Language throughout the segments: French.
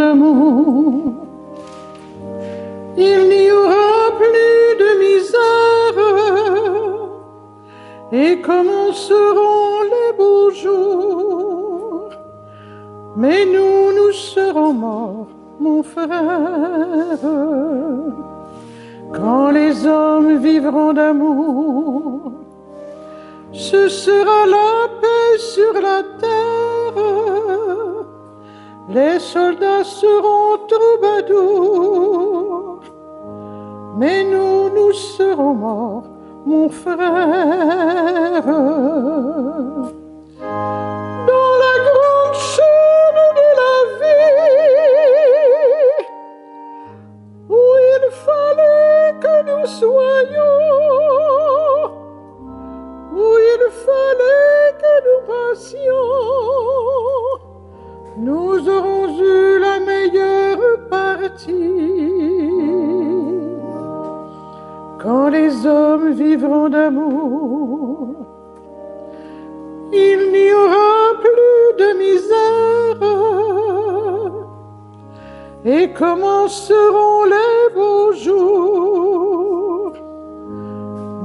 d'amour. Il n'y aura plus de misère et commenceront les beaux jours. Mais nous serons morts, mon frère, quand les hommes vivront d'amour. Ce sera la paix sur la terre, les soldats seront troubadours, mais nous serons morts, mon frère. Dans la grande chaîne de la vie, où il fallait que nous soyons, où il fallait que nous passions, nous aurons eu la meilleure partie. Quand les hommes vivront d'amour, il n'y aura plus de misère et commenceront les beaux jours.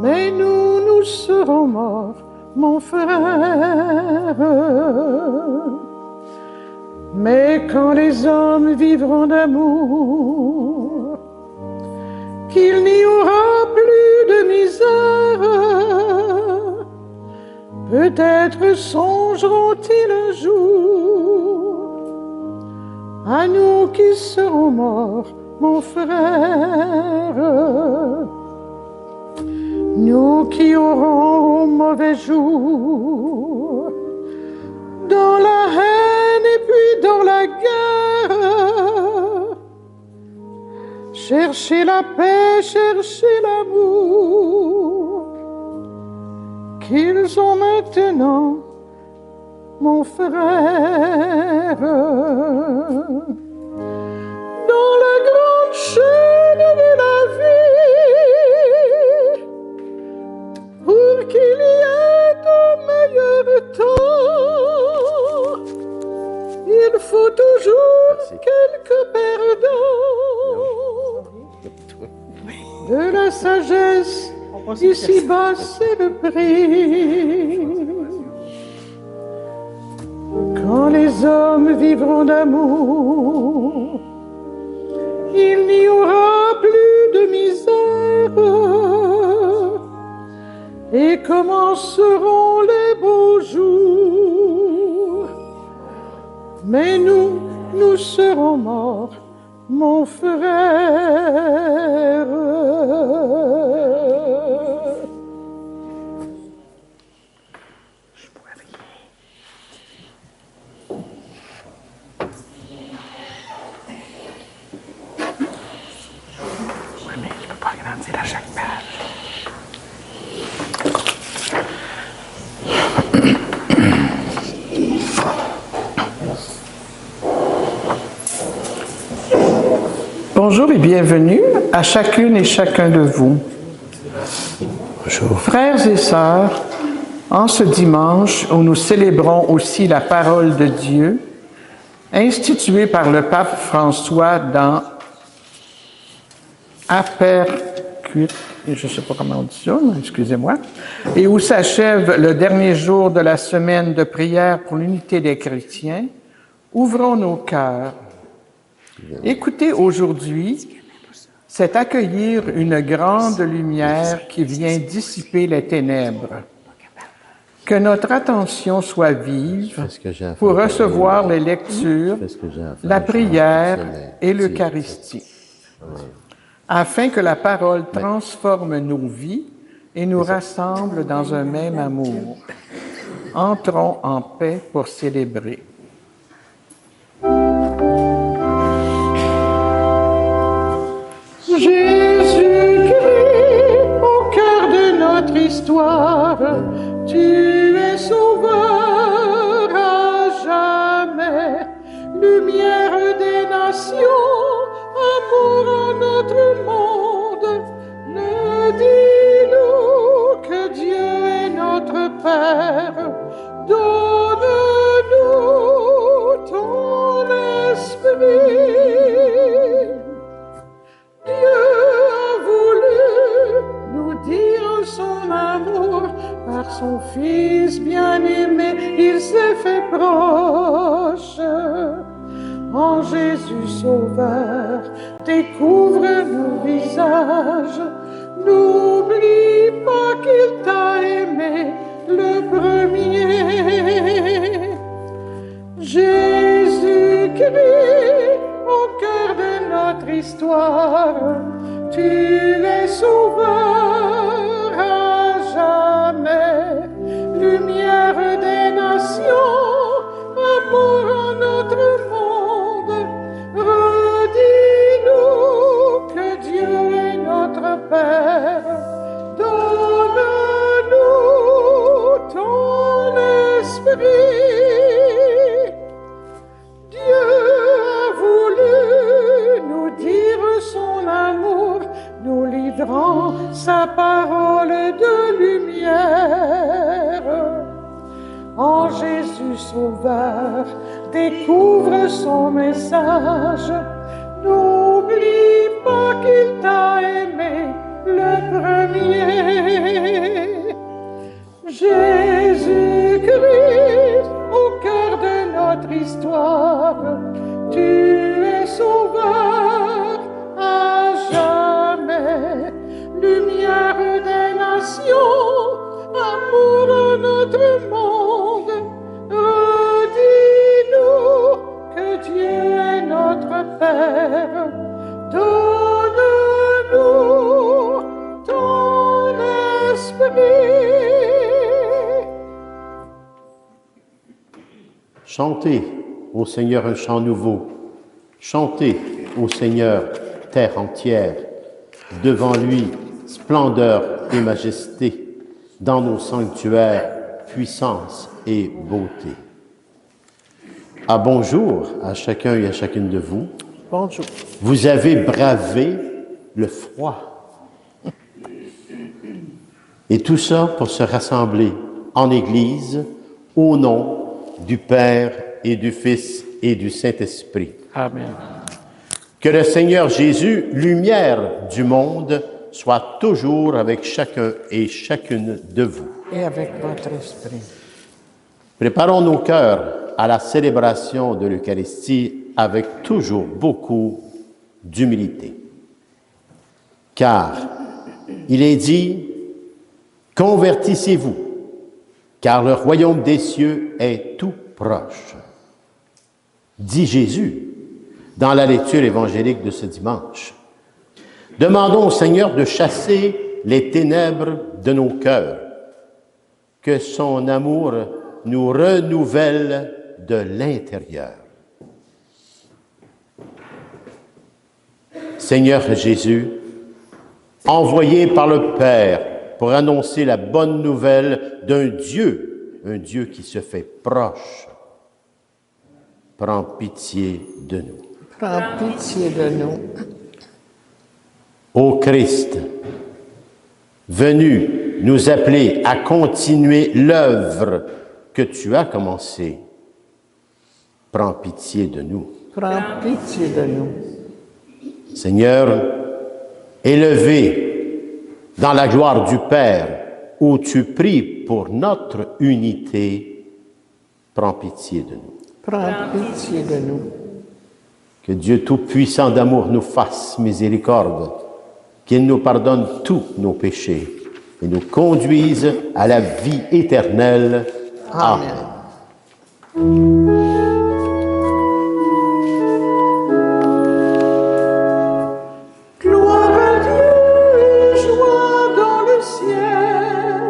Mais nous serons morts, mon frère. Mais quand les hommes vivront d'amour, qu'il n'y aura plus de misère, peut-être songeront-ils un jour à nous qui serons morts, mon frère. Nous qui aurons au mauvais jour, dans la haine et puis dans la guerre, chercher la paix, chercher l'amour qu'ils ont maintenant, mon frère. Dans la grande chaîne de la vie, pour qu'il y ait de meilleurs temps, il faut toujours quelques perdants. De la sagesse, ici-bas, c'est le prix. Quand les hommes vivront d'amour, il n'y aura plus de misère et commenceront les beaux jours. Mais nous serons morts, mon frère. Oui, mais je ne peux pas grandir à chaque page. Bonjour et bienvenue à chacune et chacun de vous. Bonjour. Frères et sœurs, en ce dimanche où nous célébrons aussi la parole de Dieu, instituée par le pape François dans Apercuit, je ne sais pas comment on dit ça, excusez-moi, et où s'achève le dernier jour de la semaine de prière pour l'unité des chrétiens, ouvrons nos cœurs. Écoutez aujourd'hui, c'est accueillir une grande lumière qui vient dissiper les ténèbres. Que notre attention soit vive pour recevoir les lectures, la prière et l'Eucharistie, afin que la parole transforme nos vies et nous rassemble dans un même amour. Entrons en paix pour célébrer. Jésus-Christ, au cœur de notre histoire, tu es sauveur à jamais, lumière des nations, amour en notre monde. Ne dis-nous que Dieu est notre Père, donne-nous ton esprit. En Jésus Sauveur, découvre nos visages. N'oublie pas qu'il t'a aimé le premier. Jésus-Christ, au cœur de notre histoire, tu es sauveur à jamais. Lumière des nations, amour en notre monde, redis-nous que Dieu est notre Père. Donne-nous ton esprit. Dieu a voulu nous dire son amour, nous livrant sa parole de lumière. En Jésus Sauveur, découvre son message. N'oublie pas qu'il t'a aimé le premier. Jésus-Christ, au cœur de notre histoire, tu es sauveur à jamais. Lumière des nations, amour en notre monde, redis-nous que Dieu est notre Père. Donne-nous ton esprit. Chantez au Seigneur un chant nouveau. Chantez au Seigneur, terre entière. Devant lui, splendeur et majesté. Dans nos sanctuaires, puissance et beauté. Ah, bonjour à chacun et à chacune de vous. Bonjour. Vous avez bravé le froid. Et tout ça pour se rassembler en Église au nom du Père et du Fils et du Saint-Esprit. Amen. Que le Seigneur Jésus, lumière du monde, soit toujours avec chacun et chacune de vous. Et avec votre esprit. Préparons nos cœurs à la célébration de l'Eucharistie avec toujours beaucoup d'humilité. Car il est dit, convertissez-vous, car le royaume des cieux est tout proche. Dit Jésus dans la lecture évangélique de ce dimanche. Demandons au Seigneur de chasser les ténèbres de nos cœurs, que son amour nous renouvelle de l'intérieur. Seigneur Jésus, envoyé par le Père pour annoncer la bonne nouvelle d'un Dieu, un Dieu qui se fait proche, prends pitié de nous. Prends pitié de nous. Ô Christ, venu nous appeler à continuer l'œuvre que tu as commencée, prends pitié de nous. Prends pitié de nous. Seigneur, élevé dans la gloire du Père, où tu pries pour notre unité, prends pitié de nous. Prends pitié de nous. Que Dieu Tout-Puissant d'amour nous fasse miséricorde, qu'il nous pardonne tous nos péchés et nous conduise à la vie éternelle. Amen. Gloire à Dieu et joie dans le ciel.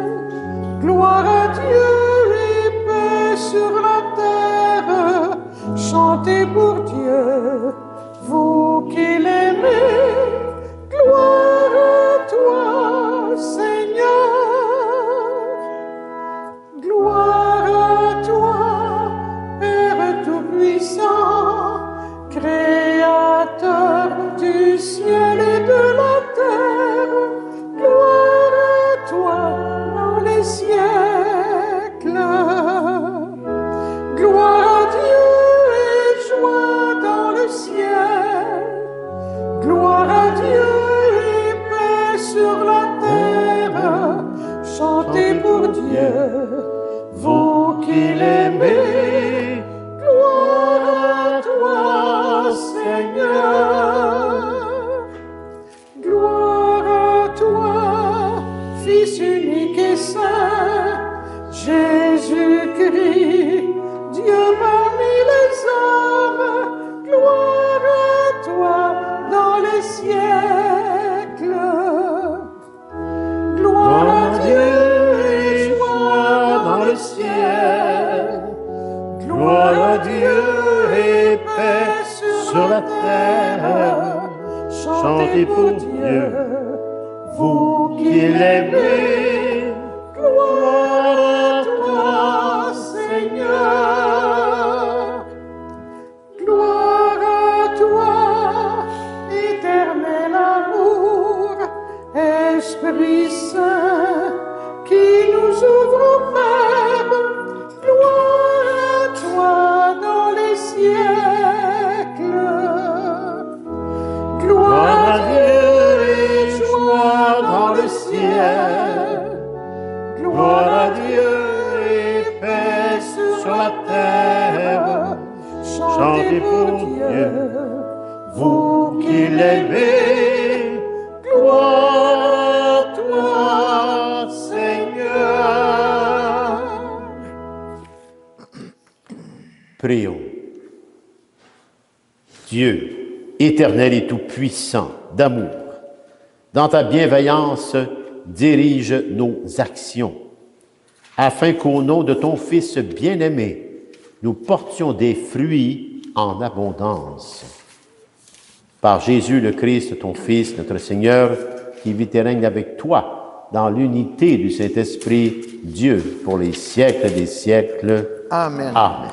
Gloire à Dieu et paix sur la terre. Chantez pour Dieu, vous qui l'aimez. Gloire à toi, Seigneur. Gloire à toi, Père Tout-Puissant, Créateur du ciel et de la terre. Gloire à toi dans les siècles. Gloire à Dieu et joie dans le ciel. Gloire sur la terre, chantez pour Dieu, vous qui l'aimez, gloire à toi, Seigneur. Gloire à toi, éternel amour, Esprit Saint, qui nous ouvre au Père. Gloire à toi dans les siècles. Gloire à Dieu et joie dans le ciel. Gloire à Dieu et paix sur la terre. Chantez pour Dieu, vous qui l'aimez. Gloire à toi, Seigneur. Prions. Dieu, éternel et tout-puissant, d'amour, dans ta bienveillance, dirige nos actions, afin qu'au nom de ton Fils bien-aimé, nous portions des fruits en abondance. Par Jésus le Christ, ton Fils, notre Seigneur, qui vit et règne avec toi dans l'unité du Saint-Esprit, Dieu, pour les siècles des siècles. Amen. Amen.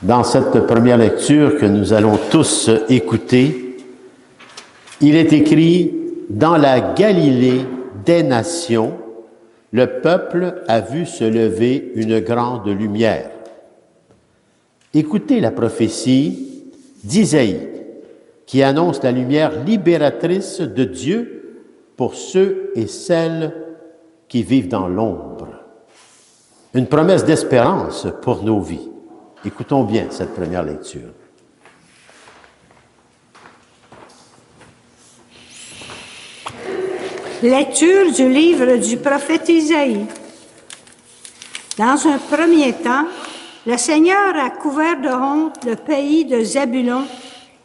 Dans cette première lecture que nous allons tous écouter, il est écrit « Dans la Galilée des nations, le peuple a vu se lever une grande lumière. » Écoutez la prophétie d'Isaïe, qui annonce la lumière libératrice de Dieu pour ceux et celles qui vivent dans l'ombre. Une promesse d'espérance pour nos vies. Écoutons bien cette première lecture. Lecture du livre du prophète Isaïe. Dans un premier temps, le Seigneur a couvert de honte le pays de Zabulon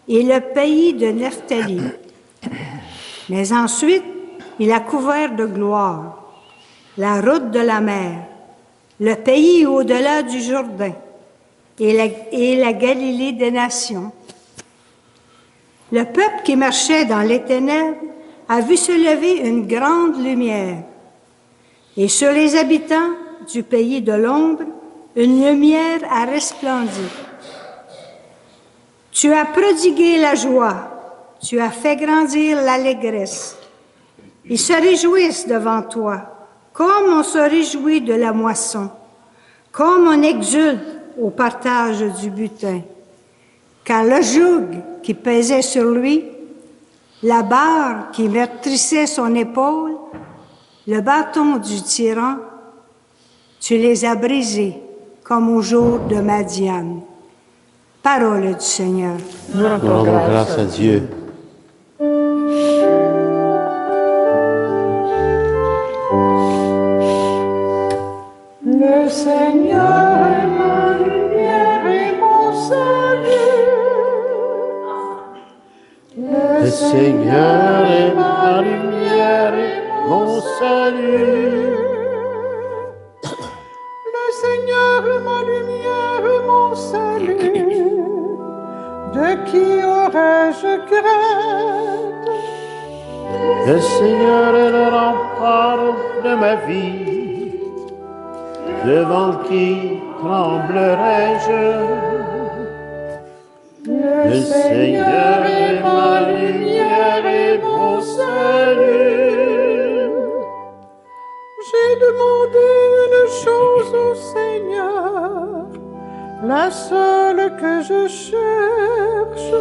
et le pays de Nephtali. Mais ensuite, il a couvert de gloire la route de la mer, le pays au-delà du Jourdain et la Galilée des nations. Le peuple qui marchait dans les ténèbres a vu se lever une grande lumière. Et sur les habitants du pays de l'ombre, une lumière a resplendi. Tu as prodigué la joie, tu as fait grandir l'allégresse. Ils se réjouissent devant toi, comme on se réjouit de la moisson, comme on exulte au partage du butin. Car le joug qui pesait sur lui, la barre qui meurtrissait son épaule, le bâton du tyran, tu les as brisés comme au jour de Madian. Parole du Seigneur. Nous rendons grâce à Dieu. Le Seigneur est ma lumière et mon salut. Le Seigneur est ma lumière et mon salut. Le Seigneur est ma lumière et mon salut. De qui aurais-je crainte? Le Seigneur est le rempart de ma vie. Devant qui tremblerais-je? Le Seigneur est ma lumière et mon salut. J'ai demandé une chose au Seigneur, la seule que je cherche.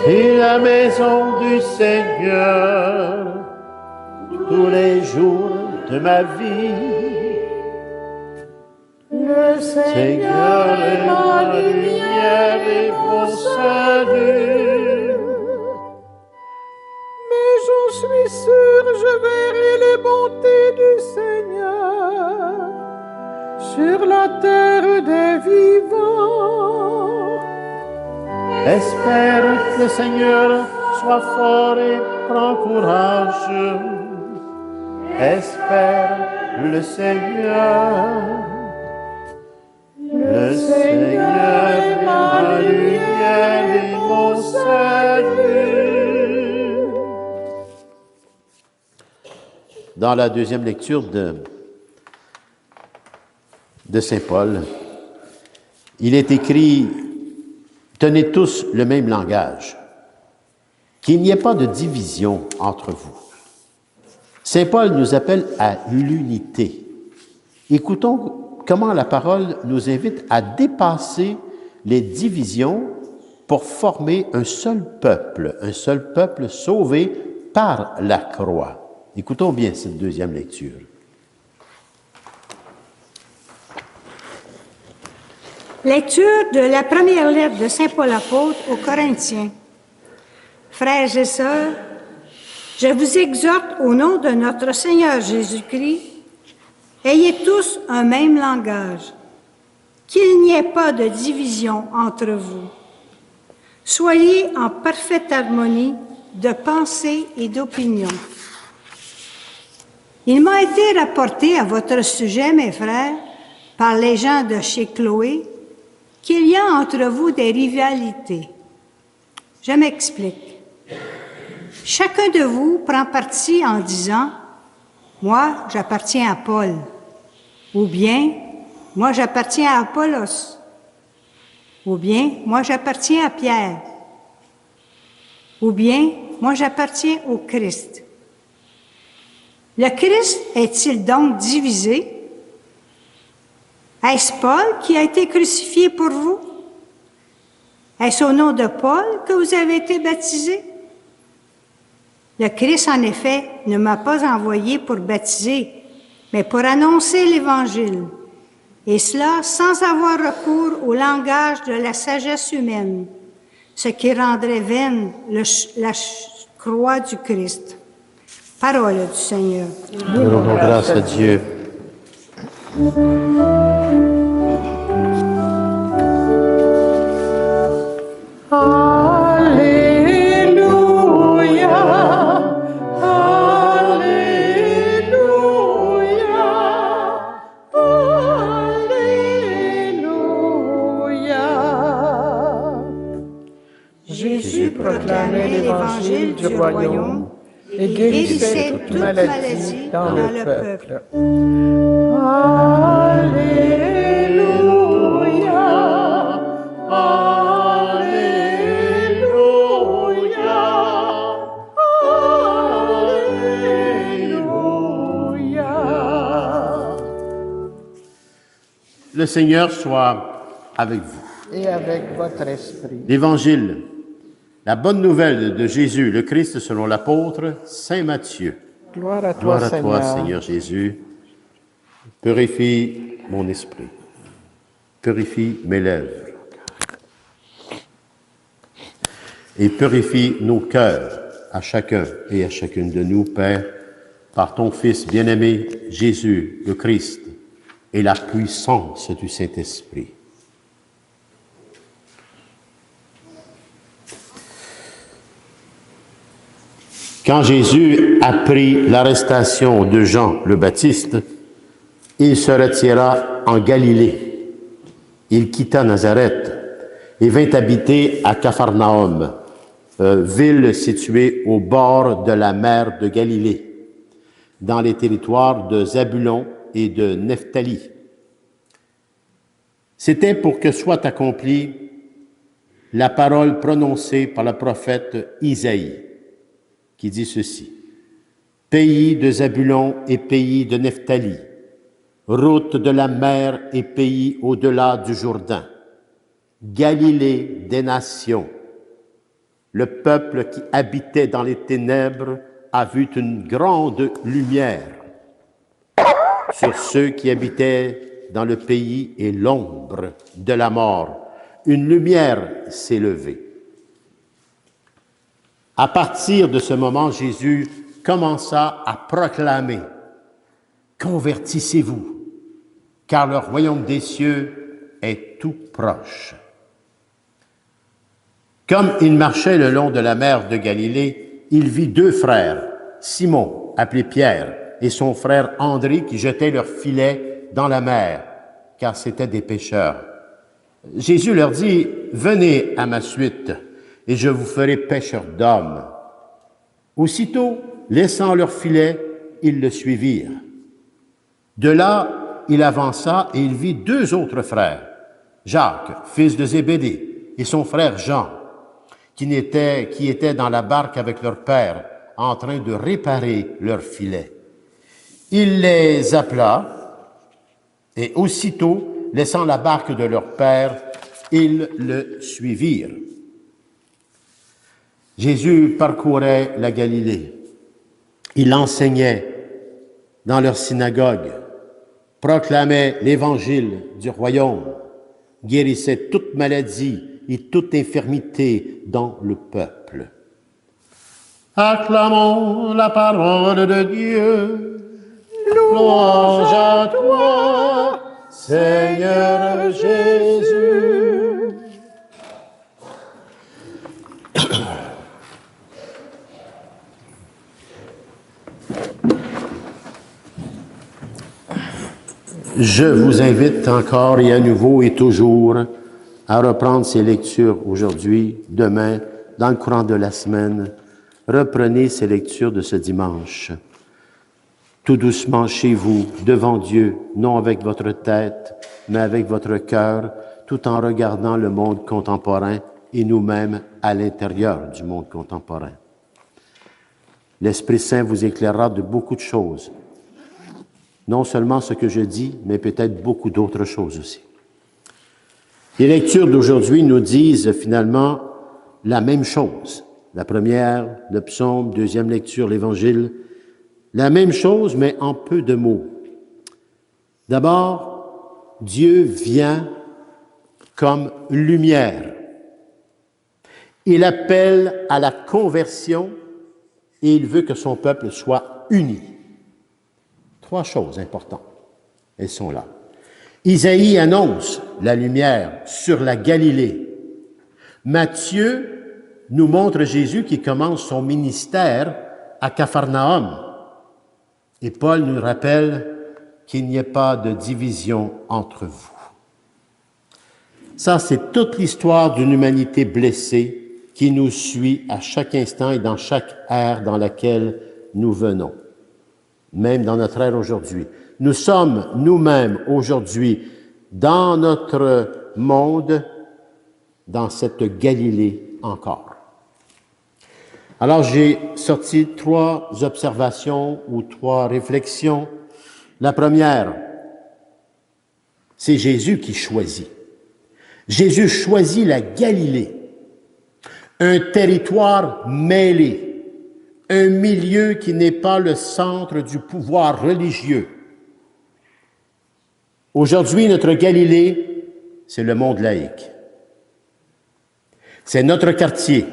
Et la maison du Seigneur tous les jours de ma vie. Le Seigneur est ma lumière et mon salut. Mais j'en suis sûr, je verrai les bontés du Seigneur sur la terre des vivants. Espère que le Seigneur soit fort et prends courage. Espère le Seigneur. Le Seigneur est ma lumière et mon salut. Dans la deuxième lecture de Saint Paul, il est écrit « Tenez tous le même langage, qu'il n'y ait pas de division entre vous. » Saint Paul nous appelle à l'unité. Écoutons comment la parole nous invite à dépasser les divisions pour former un seul peuple sauvé par la croix. Écoutons bien cette deuxième lecture. Lecture de la première lettre de Saint Paul apôtre aux Corinthiens. Frères et sœurs, je vous exhorte au nom de notre Seigneur Jésus-Christ, ayez tous un même langage, qu'il n'y ait pas de division entre vous. Soyez en parfaite harmonie de pensée et d'opinion. Il m'a été rapporté à votre sujet, mes frères, par les gens de chez Chloé, qu'il y a entre vous des rivalités. Je m'explique. Chacun de vous prend parti en disant « Moi, j'appartiens à Paul » ou bien « Moi, j'appartiens à Apollos » ou bien « Moi, j'appartiens à Pierre » ou bien « Moi, j'appartiens au Christ ». Le Christ est-il donc divisé? Est-ce Paul qui a été crucifié pour vous? Est-ce au nom de Paul que vous avez été baptisés? Le Christ, en effet, ne m'a pas envoyé pour baptiser, mais pour annoncer l'Évangile, et cela sans avoir recours au langage de la sagesse humaine, ce qui rendrait vaine la croix du Christ. Parole du Seigneur. Nous rendons grâce à Dieu. Alléluia, Alléluia, Alléluia. Jésus proclamait l'évangile du royaume et guérissait toute maladie dans le peuple. Alléluia, Alléluia, Alléluia. Le Seigneur soit avec vous. Et avec votre esprit. L'Évangile, la bonne nouvelle de Jésus, le Christ selon l'apôtre Saint Matthieu. Gloire à toi, Gloire à Seigneur. toi, Seigneur Jésus. Purifie mon esprit. Purifie mes lèvres. Et purifie nos cœurs à chacun et à chacune de nous, Père, par ton Fils bien-aimé, Jésus, le Christ, et la puissance du Saint-Esprit. Quand Jésus apprit l'arrestation de Jean le Baptiste, il se retira en Galilée. Il quitta Nazareth et vint habiter à Capharnaüm, ville située au bord de la mer de Galilée, dans les territoires de Zabulon et de Nephtali. C'était pour que soit accomplie la parole prononcée par le prophète Isaïe, qui dit ceci: « Pays de Zabulon et pays de Nephtali, route de la mer et pays au-delà du Jourdain, Galilée des nations, le peuple qui habitait dans les ténèbres a vu une grande lumière. Sur ceux qui habitaient dans le pays et l'ombre de la mort, une lumière s'est levée. » À partir de ce moment, Jésus commença à proclamer « Convertissez-vous, car le royaume des cieux est tout proche. » Comme il marchait le long de la mer de Galilée, il vit deux frères, Simon, appelé Pierre, et son frère André qui jetaient leurs filets dans la mer, car c'étaient des pêcheurs. Jésus leur dit, « Venez à ma suite, et je vous ferai pêcheurs d'hommes. » Aussitôt, laissant leurs filets, ils le suivirent. De là, il avança et il vit 2 autres frères, Jacques, fils de Zébédée, et son frère Jean, qui étaient dans la barque avec leur père, en train de réparer leurs filets. Il les appela, et aussitôt, laissant la barque de leur père, ils le suivirent. Jésus parcourait la Galilée. Il enseignait dans leur synagogue, proclamait l'évangile du royaume, guérissait toute maladie et toute infirmité dans le peuple. Acclamons la parole de Dieu. Louange à toi, Seigneur Jésus. Je vous invite encore et à nouveau et toujours à reprendre ces lectures aujourd'hui, demain, dans le courant de la semaine. Reprenez ces lectures de ce dimanche. Tout doucement chez vous, devant Dieu, non avec votre tête, mais avec votre cœur, tout en regardant le monde contemporain et nous-mêmes à l'intérieur du monde contemporain. L'Esprit Saint vous éclairera de beaucoup de choses. Non seulement ce que je dis, mais peut-être beaucoup d'autres choses aussi. Les lectures d'aujourd'hui nous disent finalement la même chose. La première, le psaume, deuxième lecture, l'Évangile. La même chose, mais en peu de mots. D'abord, Dieu vient comme lumière. Il appelle à la conversion et il veut que son peuple soit uni. 3 choses importantes. Elles sont là. Isaïe annonce la lumière sur la Galilée. Matthieu nous montre Jésus qui commence son ministère à Capharnaüm. Et Paul nous rappelle qu'il n'y ait pas de division entre vous. Ça, c'est toute l'histoire d'une humanité blessée qui nous suit à chaque instant et dans chaque ère dans laquelle nous venons. Même dans notre ère aujourd'hui. Nous sommes nous-mêmes aujourd'hui dans notre monde, dans cette Galilée encore. Alors j'ai sorti 3 observations ou 3 réflexions. La première, c'est Jésus qui choisit. Jésus choisit la Galilée, un territoire mêlé, un milieu qui n'est pas le centre du pouvoir religieux. Aujourd'hui, notre Galilée, c'est le monde laïque. C'est notre quartier,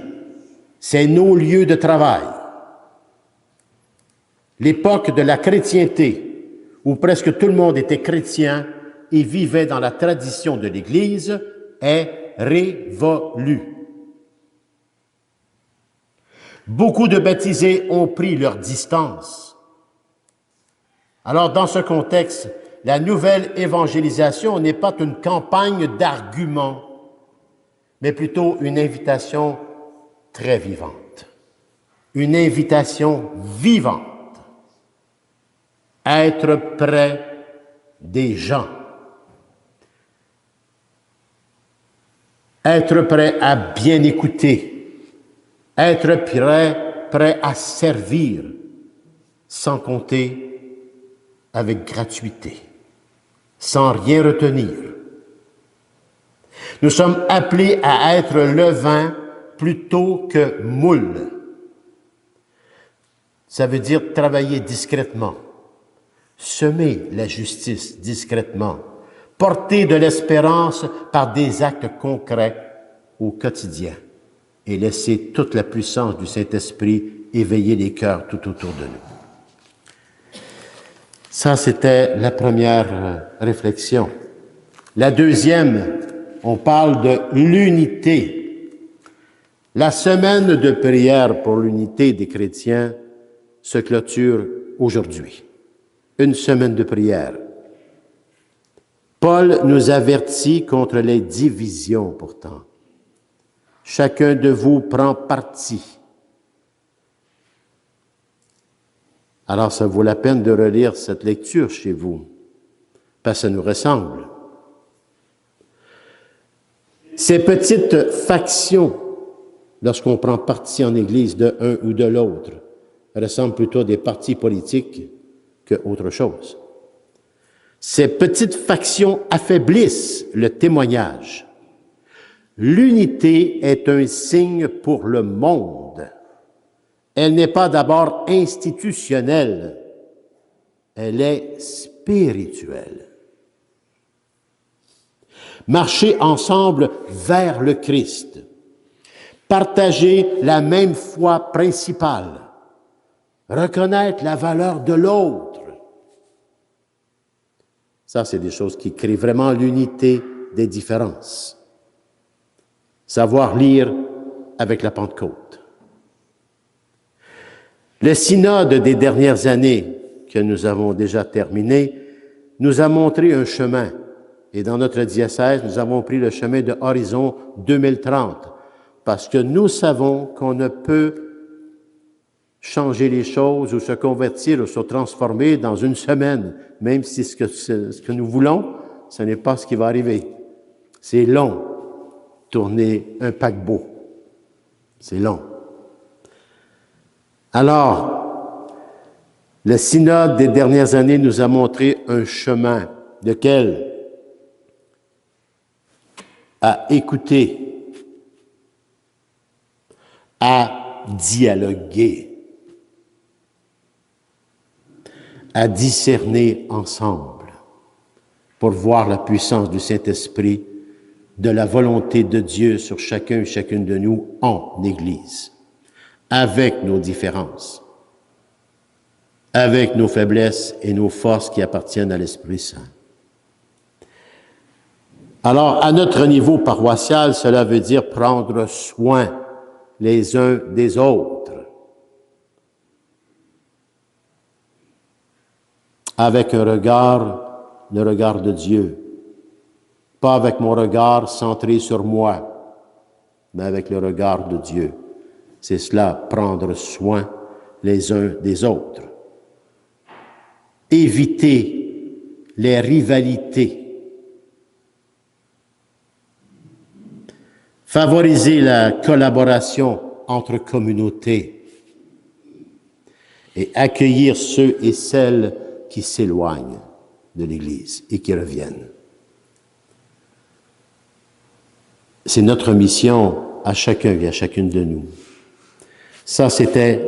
c'est nos lieux de travail. L'époque de la chrétienté, où presque tout le monde était chrétien et vivait dans la tradition de l'Église, est révolue. Beaucoup de baptisés ont pris leur distance. Alors, dans ce contexte, la nouvelle évangélisation n'est pas une campagne d'arguments, mais plutôt une invitation très vivante. Une invitation vivante. Être près des gens. Être prêt à bien écouter. Être prêt à servir, sans compter avec gratuité, sans rien retenir. Nous sommes appelés à être levain plutôt que moule. Ça veut dire travailler discrètement, semer la justice discrètement, porter de l'espérance par des actes concrets au quotidien et laisser toute la puissance du Saint-Esprit éveiller les cœurs tout autour de nous. Ça, c'était la première réflexion. La deuxième, on parle de l'unité. La semaine de prière pour l'unité des chrétiens se clôture aujourd'hui. une semaine de prière. Paul nous avertit contre les divisions pourtant. Chacun de vous prend parti. Alors, ça vaut la peine de relire cette lecture chez vous, parce que ça nous ressemble. Ces petites factions, lorsqu'on prend parti en Église de un ou de l'autre, ressemblent plutôt à des partis politiques qu'autre chose. Ces petites factions affaiblissent le témoignage. L'unité est un signe pour le monde. Elle n'est pas d'abord institutionnelle, elle est spirituelle. Marcher ensemble vers le Christ, partager la même foi principale, reconnaître la valeur de l'autre. Ça, c'est des choses qui créent vraiment l'unité des différences. Savoir lire avec la Pentecôte. Le synode des dernières années, que nous avons déjà terminé, nous a montré un chemin. Et dans notre diocèse, nous avons pris le chemin de Horizon 2030, parce que nous savons qu'on ne peut changer les choses ou se convertir ou se transformer dans une semaine, même si ce que nous voulons, ce n'est pas ce qui va arriver. C'est long, tourner un paquebot. C'est long. Alors, le synode des dernières années nous a montré un chemin, lequel à écouter, à dialoguer, à discerner ensemble pour voir la puissance du Saint-Esprit, de la volonté de Dieu sur chacun et chacune de nous en Église, avec nos différences, avec nos faiblesses et nos forces qui appartiennent à l'Esprit Saint. Alors, à notre niveau paroissial, cela veut dire prendre soin les uns des autres, avec un regard, le regard de Dieu, pas avec mon regard centré sur moi, mais avec le regard de Dieu. C'est cela, prendre soin les uns des autres. Éviter les rivalités. Favoriser la collaboration entre communautés et accueillir ceux et celles qui s'éloignent de l'Église et qui reviennent. C'est notre mission à chacun et à chacune de nous. Ça, c'était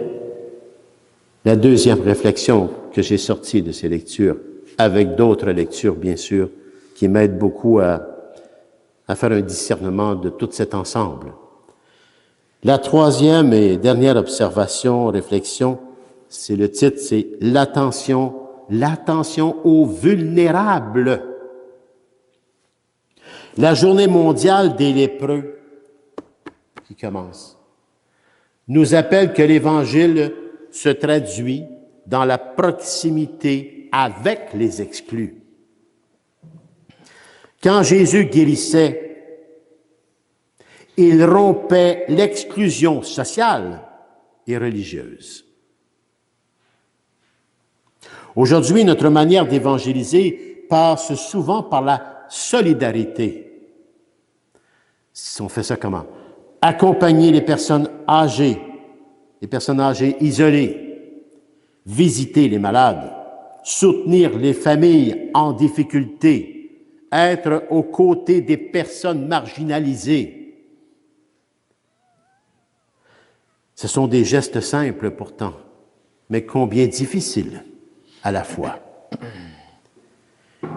la deuxième réflexion que j'ai sortie de ces lectures, avec d'autres lectures, bien sûr, qui m'aident beaucoup à faire un discernement de tout cet ensemble. La troisième et dernière observation, réflexion, c'est le titre, c'est l'attention aux vulnérables. La journée mondiale des lépreux, qui commence, nous appelle que l'Évangile se traduit dans la proximité avec les exclus. Quand Jésus guérissait, il rompait l'exclusion sociale et religieuse. Aujourd'hui, notre manière d'évangéliser passe souvent par la solidarité. On fait ça comment? Accompagner les personnes âgées isolées, visiter les malades, soutenir les familles en difficulté, être aux côtés des personnes marginalisées. Ce sont des gestes simples pourtant, mais combien difficiles à la fois.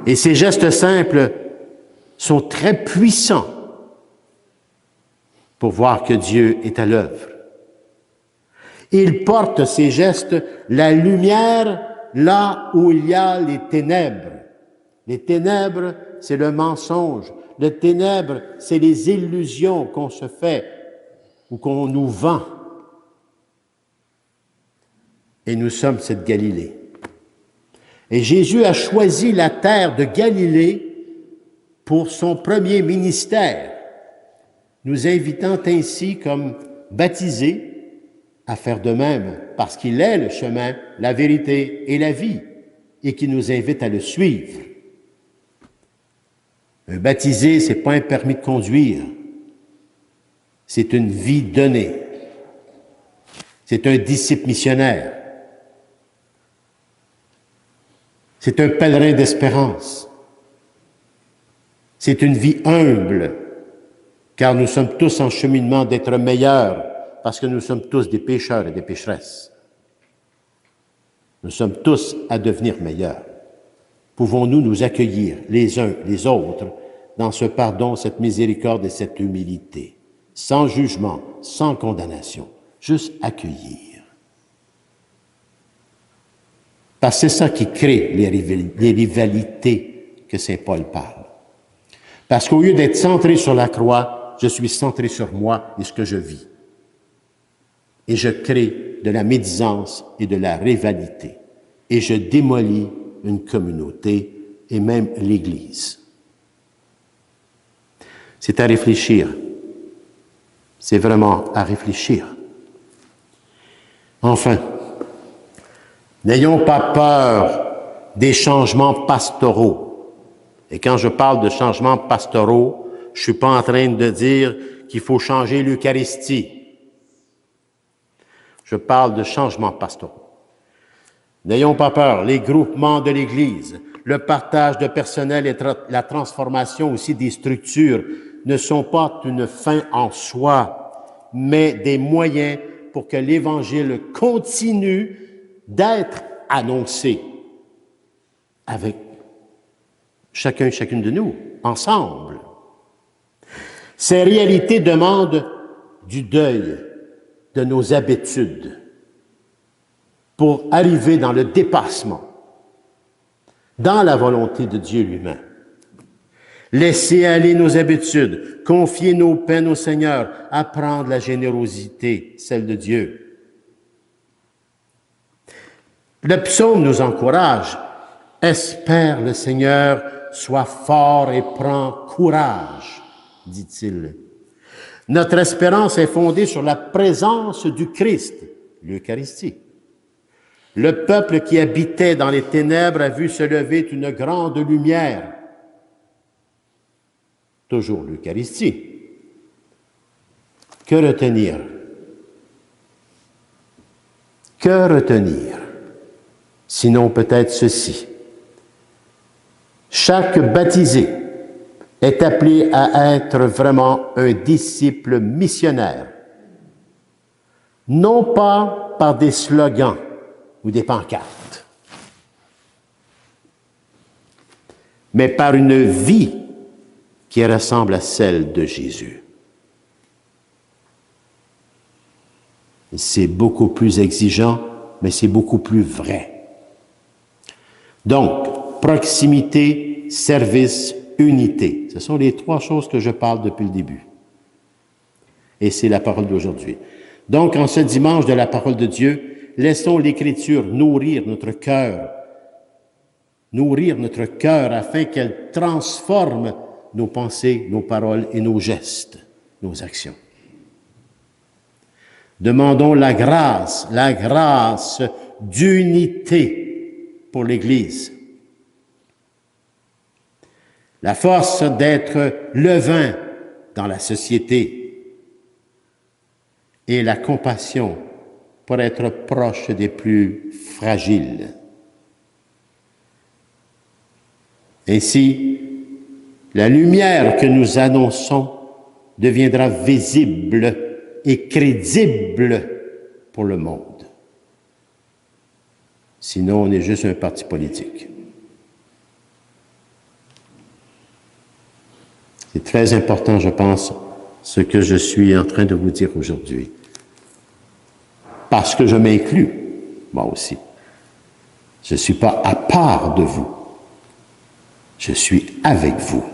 Et ces gestes simples sont très puissants pour voir que Dieu est à l'œuvre. Il porte ces gestes la lumière là où il y a les ténèbres. Les ténèbres, c'est le mensonge. Les ténèbres, c'est les illusions qu'on se fait ou qu'on nous vend. Et nous sommes cette Galilée. Et Jésus a choisi la terre de Galilée pour son premier ministère, nous invitant ainsi comme baptisés à faire de même, parce qu'il est le chemin, la vérité et la vie, et qui nous invite à le suivre. Un baptisé, c'est pas un permis de conduire, c'est une vie donnée. C'est un disciple missionnaire. C'est un pèlerin d'espérance. C'est une vie humble, car nous sommes tous en cheminement d'être meilleurs, parce que nous sommes tous des pécheurs et des pécheresses. Nous sommes tous à devenir meilleurs. Pouvons-nous nous accueillir les uns les autres dans ce pardon, cette miséricorde et cette humilité, sans jugement, sans condamnation, juste accueillir. Parce que c'est ça qui crée les rivalités que saint Paul parle. Parce qu'au lieu d'être centré sur la croix, je suis centré sur moi et ce que je vis. Et je crée de la médisance et de la rivalité. Et je démolis une communauté et même l'Église. C'est à réfléchir. C'est vraiment à réfléchir. Enfin, n'ayons pas peur des changements pastoraux. Et quand je parle de changements pastoraux, je ne suis pas en train de dire qu'il faut changer l'Eucharistie. Je parle de changements pastoraux. N'ayons pas peur, les groupements de l'Église, le partage de personnel et la transformation aussi des structures ne sont pas une fin en soi, mais des moyens pour que l'Évangile continue d'être annoncé avec chacun et chacune de nous, ensemble. Ces réalités demandent du deuil de nos habitudes pour arriver dans le dépassement, dans la volonté de Dieu lui-même. Laisser aller nos habitudes, confier nos peines au Seigneur, apprendre la générosité, celle de Dieu. Le psaume nous encourage. Espère le Seigneur, sois fort et prends courage, dit-il. Notre espérance est fondée sur la présence du Christ, l'Eucharistie. Le peuple qui habitait dans les ténèbres a vu se lever une grande lumière. Toujours l'Eucharistie. Que retenir? Que retenir? Sinon peut-être ceci. Chaque baptisé est appelé à être vraiment un disciple missionnaire. Non pas par des slogans ou des pancartes, mais par une vie qui ressemble à celle de Jésus. C'est beaucoup plus exigeant, mais c'est beaucoup plus vrai. Donc, proximité, service, unité. Ce sont les trois choses que je parle depuis le début. Et c'est la parole d'aujourd'hui. Donc, en ce dimanche de la parole de Dieu, laissons l'Écriture nourrir notre cœur afin qu'elle transforme nos pensées, nos paroles et nos gestes, nos actions. Demandons la grâce d'unité pour l'Église. La force d'être levain dans la société et la compassion pour être proche des plus fragiles. Ainsi, la lumière que nous annonçons deviendra visible et crédible pour le monde. Sinon, on est juste un parti politique. C'est très important, je pense, ce que je suis en train de vous dire aujourd'hui. Parce que je m'inclus, moi aussi. Je ne suis pas à part de vous. Je suis avec vous,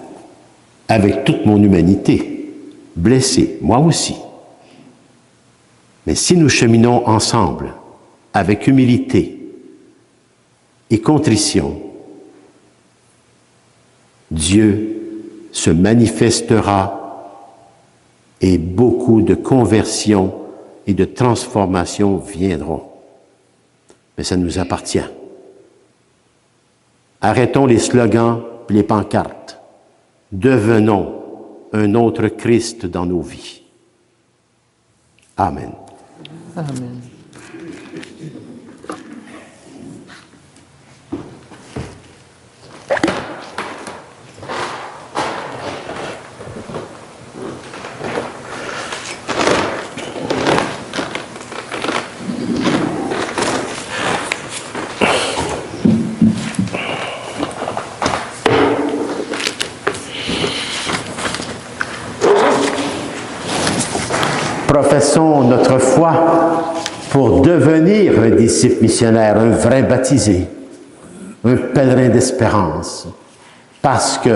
avec toute mon humanité, blessée, moi aussi. Mais si nous cheminons ensemble, avec humilité, et contrition, Dieu se manifestera et beaucoup de conversions et de transformations viendront. Mais ça nous appartient. Arrêtons les slogans et les pancartes. Devenons un autre Christ dans nos vies. Amen. Amen. Professons notre foi pour devenir un disciple missionnaire, un vrai baptisé, un pèlerin d'espérance, parce que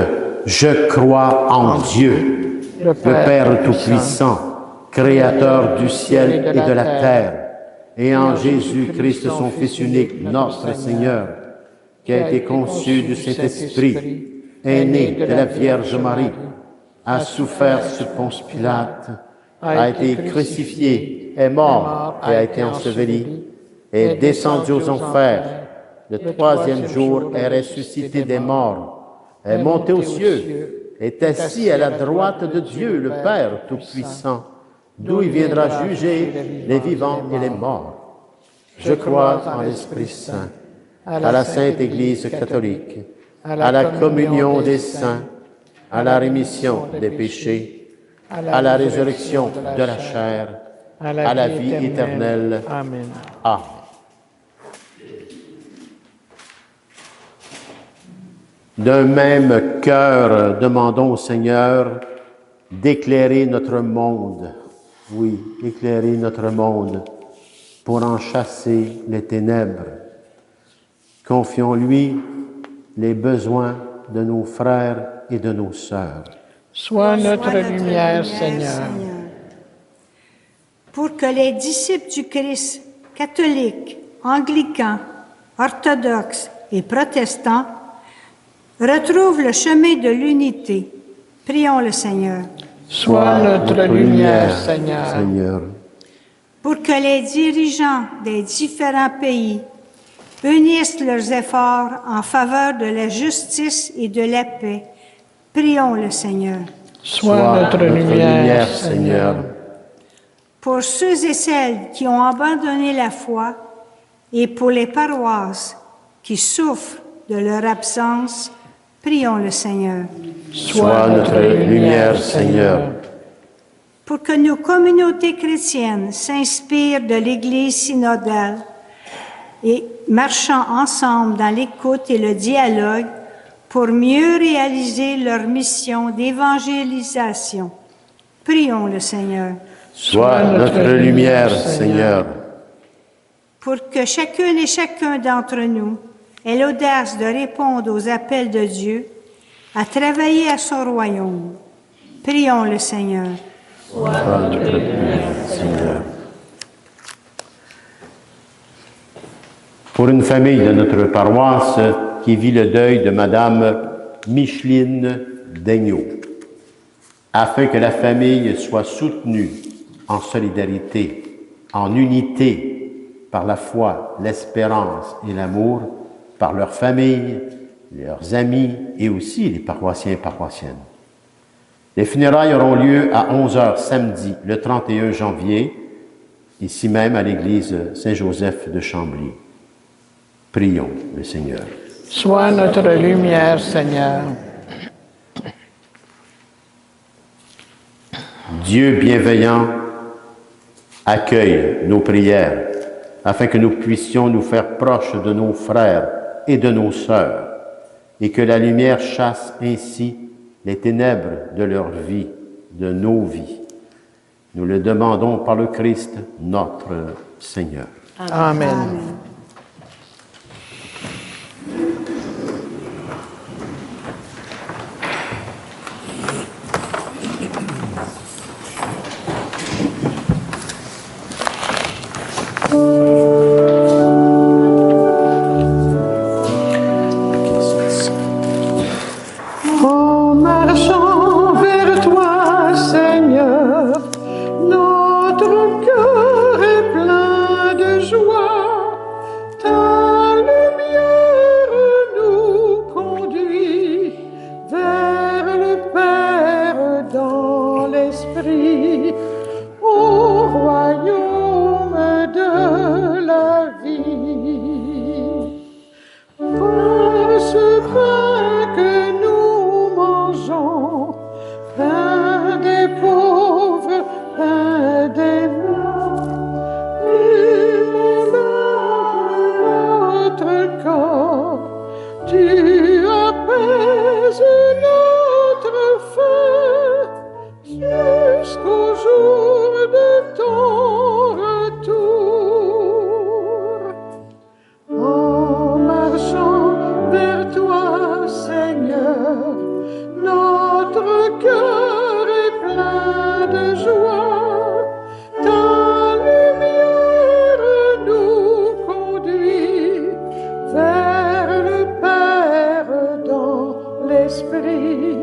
je crois en Dieu, le Père Tout-Puissant, Créateur du ciel et de la terre, et en Jésus-Christ, son Fils unique, notre Seigneur, qui a été conçu du Saint-Esprit, est né de la Vierge Marie, a souffert sous Ponce Pilate, a été crucifié, est mort et a été enseveli, est descendu aux enfers, le troisième jour est ressuscité des morts, est monté aux cieux, est assis à la droite de Dieu, le Père Tout-Puissant, d'où il viendra juger les vivants et les morts. Je crois en l'Esprit Saint, à la Sainte Église catholique, à la communion des saints, à la rémission des péchés, à la résurrection de la chair, à la vie éternelle. Amen. Amen. D'un même cœur, demandons au Seigneur d'éclairer notre monde. Oui, éclairer notre monde pour en chasser les ténèbres. Confions-lui les besoins de nos frères et de nos sœurs. Sois notre lumière, Seigneur. Pour que les disciples du Christ, catholiques, anglicans, orthodoxes et protestants, retrouvent le chemin de l'unité, prions le Seigneur. Sois notre lumière, Seigneur. Pour que les dirigeants des différents pays unissent leurs efforts en faveur de la justice et de la paix, prions le Seigneur. Sois notre lumière, Seigneur. Pour ceux et celles qui ont abandonné la foi et pour les paroisses qui souffrent de leur absence, prions le Seigneur. Sois notre lumière, Seigneur. Pour que nos communautés chrétiennes s'inspirent de l'Église synodale et marchant ensemble dans l'écoute et le dialogue pour mieux réaliser leur mission d'évangélisation. Prions le Seigneur. Sois notre lumière, Seigneur. Pour que chacune et chacun d'entre nous ait l'audace de répondre aux appels de Dieu, à travailler à son royaume. Prions le Seigneur. Sois notre lumière, Seigneur. Pour une famille de notre paroisse qui vit le deuil de Madame Micheline Daigneault, afin que la famille soit soutenue en solidarité, en unité, par la foi, l'espérance et l'amour, par leur famille, leurs amis et aussi les paroissiens et paroissiennes. Les funérailles auront lieu à 11h samedi, le 31 janvier, ici même à l'église Saint-Joseph de Chambly. Prions le Seigneur. Sois notre lumière, Seigneur. Dieu bienveillant, accueille nos prières afin que nous puissions nous faire proches de nos frères et de nos sœurs et que la lumière chasse ainsi les ténèbres de leur vie, de nos vies. Nous le demandons par le Christ, notre Seigneur. Amen. Amen. marchant vers toi, Seigneur, notre cœur est plein de joie. Ta lumière nous conduit vers le Père dans l'esprit, au royaume de la vie. Par ce pain que nous mangeons, pain des pauvres, pain des morts, notre corps, tu apaises notre faim jusqu'au jour de ton retour. En marchant vers toi, Seigneur, notre cœur est plein de joie. Ta lumière nous conduit vers le Père dans l'esprit,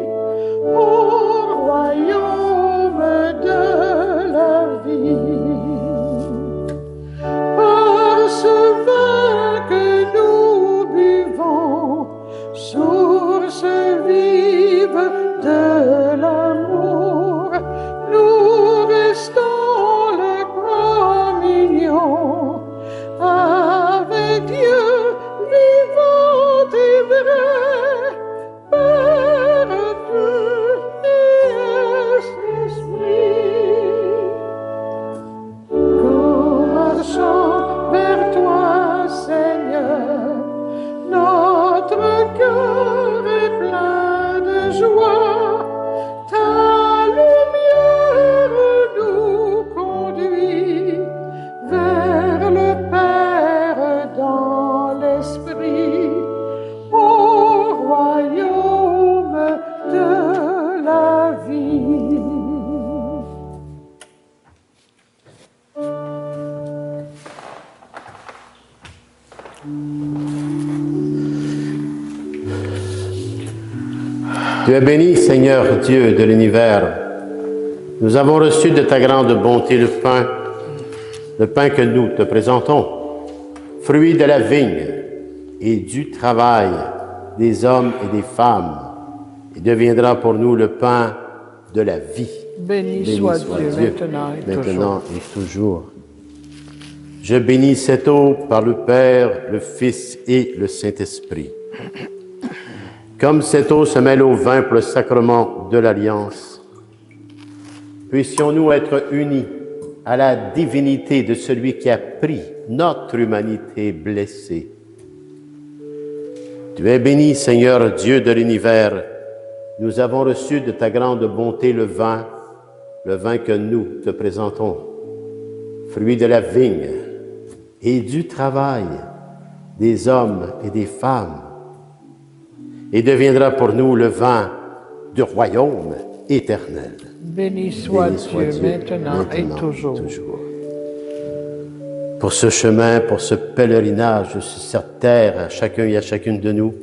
au royaume de la vie. Par ce vin que nous buvons, source vive de l'amour, nous restons la communion avec Dieu vivant et vrai, Père, Fils et Esprit. En marchant vers toi, Seigneur, notre cœur est plein de joie. Ta lumière nous conduit vers le Père dans l'esprit, au royaume de la vie. Tu es béni, Seigneur Dieu de l'univers. Nous avons reçu de ta grande bonté le pain que nous te présentons, fruit de la vigne et du travail des hommes et des femmes, et deviendra pour nous le pain de la vie. Béni soit Dieu, maintenant et toujours. Je bénis cette eau par le Père, le Fils et le Saint-Esprit. Comme cette eau se mêle au vin pour le sacrement de l'Alliance, puissions-nous être unis à la divinité de celui qui a pris notre humanité blessée. Tu es béni, Seigneur Dieu de l'univers. Nous avons reçu de ta grande bonté le vin que nous te présentons, fruit de la vigne et du travail des hommes et des femmes, et deviendra pour nous le vin du royaume éternel. Béni soit Dieu, maintenant et toujours. Pour ce chemin, pour ce pèlerinage sur cette terre, à chacun et à chacune de nous,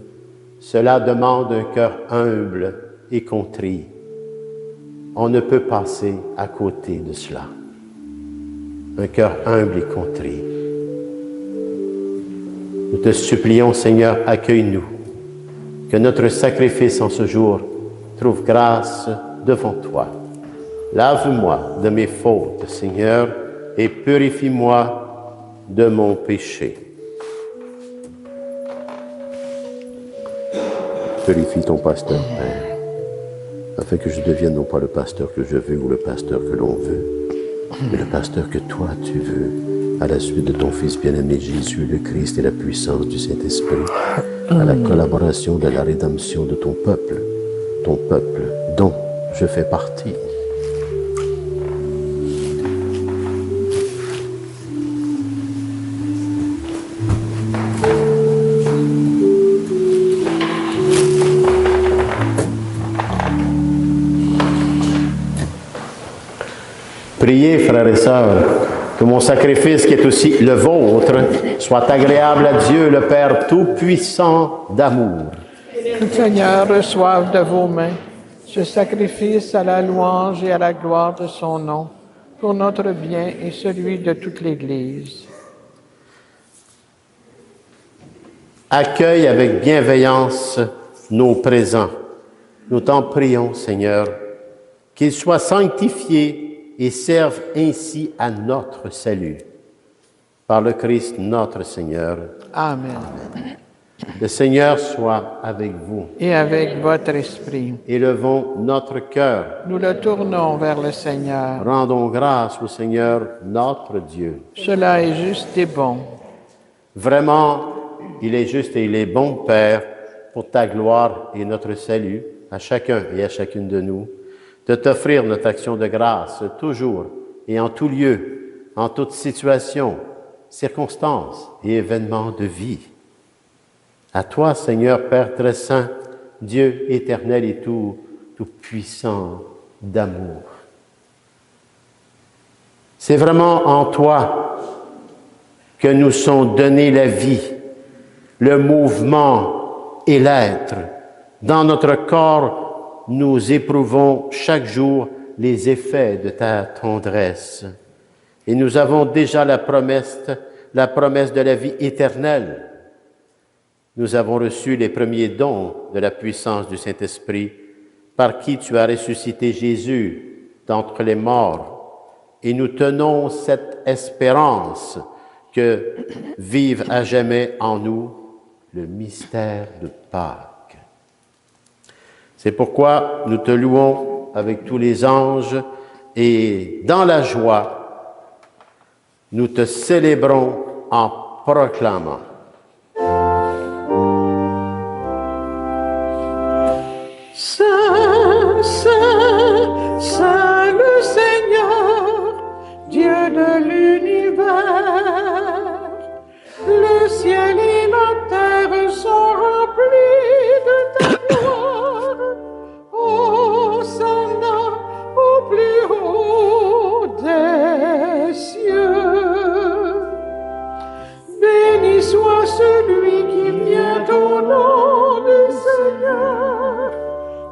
cela demande un cœur humble et contrit. On ne peut passer à côté de cela. Un cœur humble et contrit. Nous te supplions, Seigneur, accueille-nous. Que notre sacrifice en ce jour trouve grâce devant toi. Lave-moi de mes fautes, Seigneur, et purifie-moi de mon péché. Purifie ton pasteur, Père, afin que je devienne non pas le pasteur que je veux ou le pasteur que l'on veut, mais le pasteur que toi tu veux, à la suite de ton Fils bien-aimé Jésus, le Christ et la puissance du Saint-Esprit, à la collaboration de la rédemption de ton peuple dont je fais partie. Priez, frères et sœurs, que mon sacrifice, qui est aussi le vôtre, soit agréable à Dieu, le Père Tout-Puissant d'amour. Que le Seigneur reçoive de vos mains ce sacrifice à la louange et à la gloire de son nom, pour notre bien et celui de toute l'Église. Accueille avec bienveillance nos présents. Nous t'en prions, Seigneur, qu'ils soient sanctifiés et servent ainsi à notre salut. Par le Christ notre Seigneur. Amen. Le Seigneur soit avec vous. Et avec votre esprit. Élevons notre cœur. Nous le tournons vers le Seigneur. Rendons grâce au Seigneur notre Dieu. Cela est juste et bon. Vraiment, il est juste et il est bon, Père, pour ta gloire et notre salut, à chacun et à chacune de nous, de t'offrir notre action de grâce toujours et en tout lieu, en toute situation, circonstances et événements de vie. À toi, Seigneur, Père très saint, Dieu éternel et tout puissant d'amour. C'est vraiment en toi que nous sont donnés la vie, le mouvement et l'être. Dans notre corps, nous éprouvons chaque jour les effets de ta tendresse. Et nous avons déjà la promesse de la vie éternelle. Nous avons reçu les premiers dons de la puissance du Saint-Esprit, par qui tu as ressuscité Jésus d'entre les morts. Et nous tenons cette espérance que vive à jamais en nous le mystère de Pâques. C'est pourquoi nous te louons avec tous les anges et dans la joie, nous te célébrons en proclamant. Saint, Saint, Saint le Seigneur, Dieu de l'univers, le ciel et la terre sont remplis de ta gloire. Hosanna au plus haut des cieux. Béni soit celui qui vient au nom du Seigneur.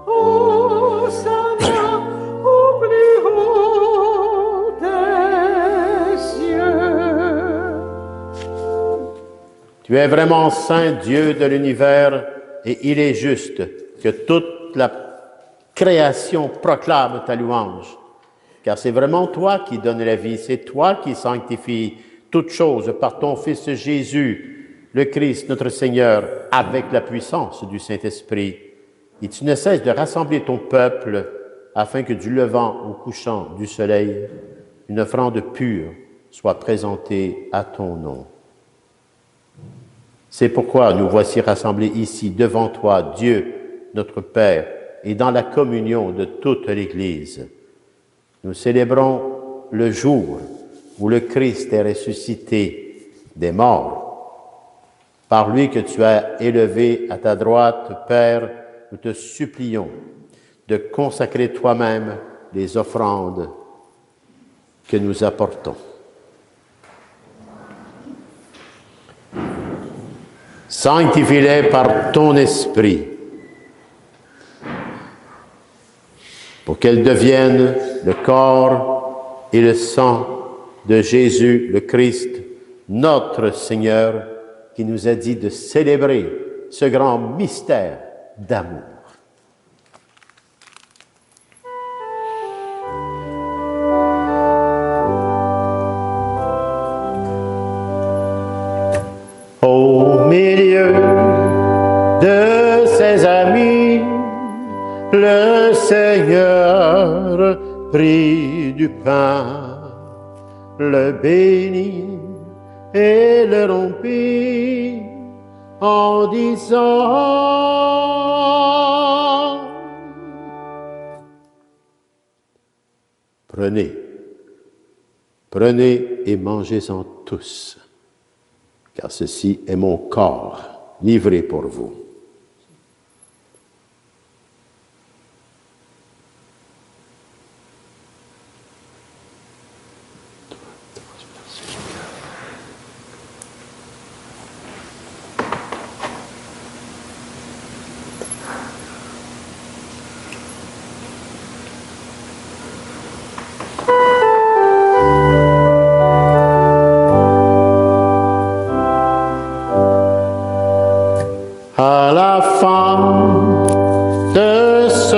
Hosanna au plus haut des cieux. Tu es vraiment saint, Dieu de l'univers, et il est juste que toute la création proclame ta louange. Car c'est vraiment toi qui donnes la vie, c'est toi qui sanctifies toutes choses par ton Fils Jésus, le Christ, notre Seigneur, avec la puissance du Saint-Esprit. Et tu ne cesses de rassembler ton peuple afin que du levant au couchant du soleil, une offrande pure soit présentée à ton nom. C'est pourquoi nous voici rassemblés ici devant toi, Dieu, notre Père, et dans la communion de toute l'Église. Nous célébrons le jour où le Christ est ressuscité des morts. Par lui que tu as élevé à ta droite, Père, nous te supplions de consacrer toi-même les offrandes que nous apportons. Sanctifie-les par ton esprit, pour qu'elles deviennent le corps et le sang de Jésus, le Christ, notre Seigneur, qui nous a dit de célébrer ce grand mystère d'amour. Au milieu de ses amis, le Seigneur prit du pain, le bénit et le rompit en disant: Prenez, prenez et mangez-en tous, car ceci est mon corps livré pour vous.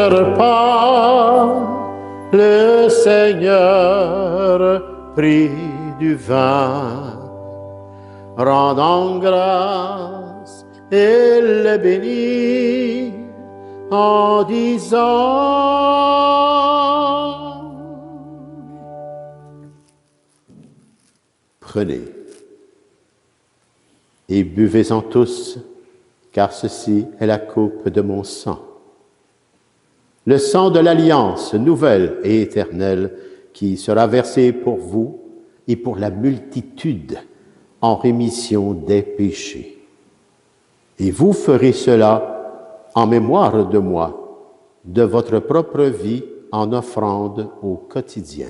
repas, le Seigneur prit du vin, rendant grâce, et le bénit en disant: Prenez et buvez-en tous, car ceci est la coupe de mon sang, le sang de l'alliance nouvelle et éternelle qui sera versé pour vous et pour la multitude en rémission des péchés. Et vous ferez cela en mémoire de moi, de votre propre vie en offrande au quotidien.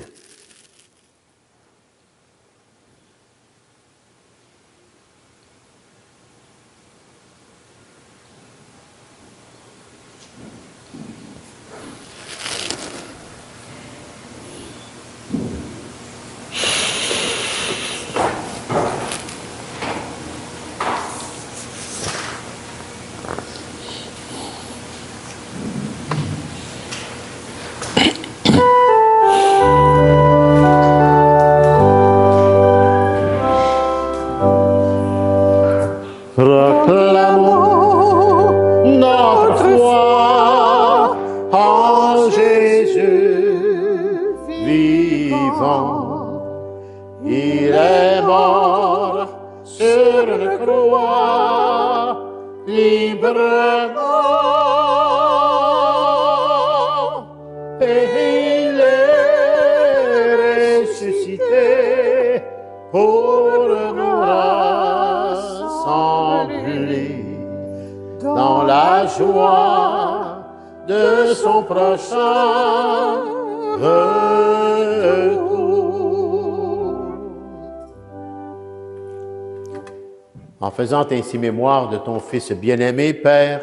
En faisant ainsi mémoire de ton Fils bien-aimé, Père,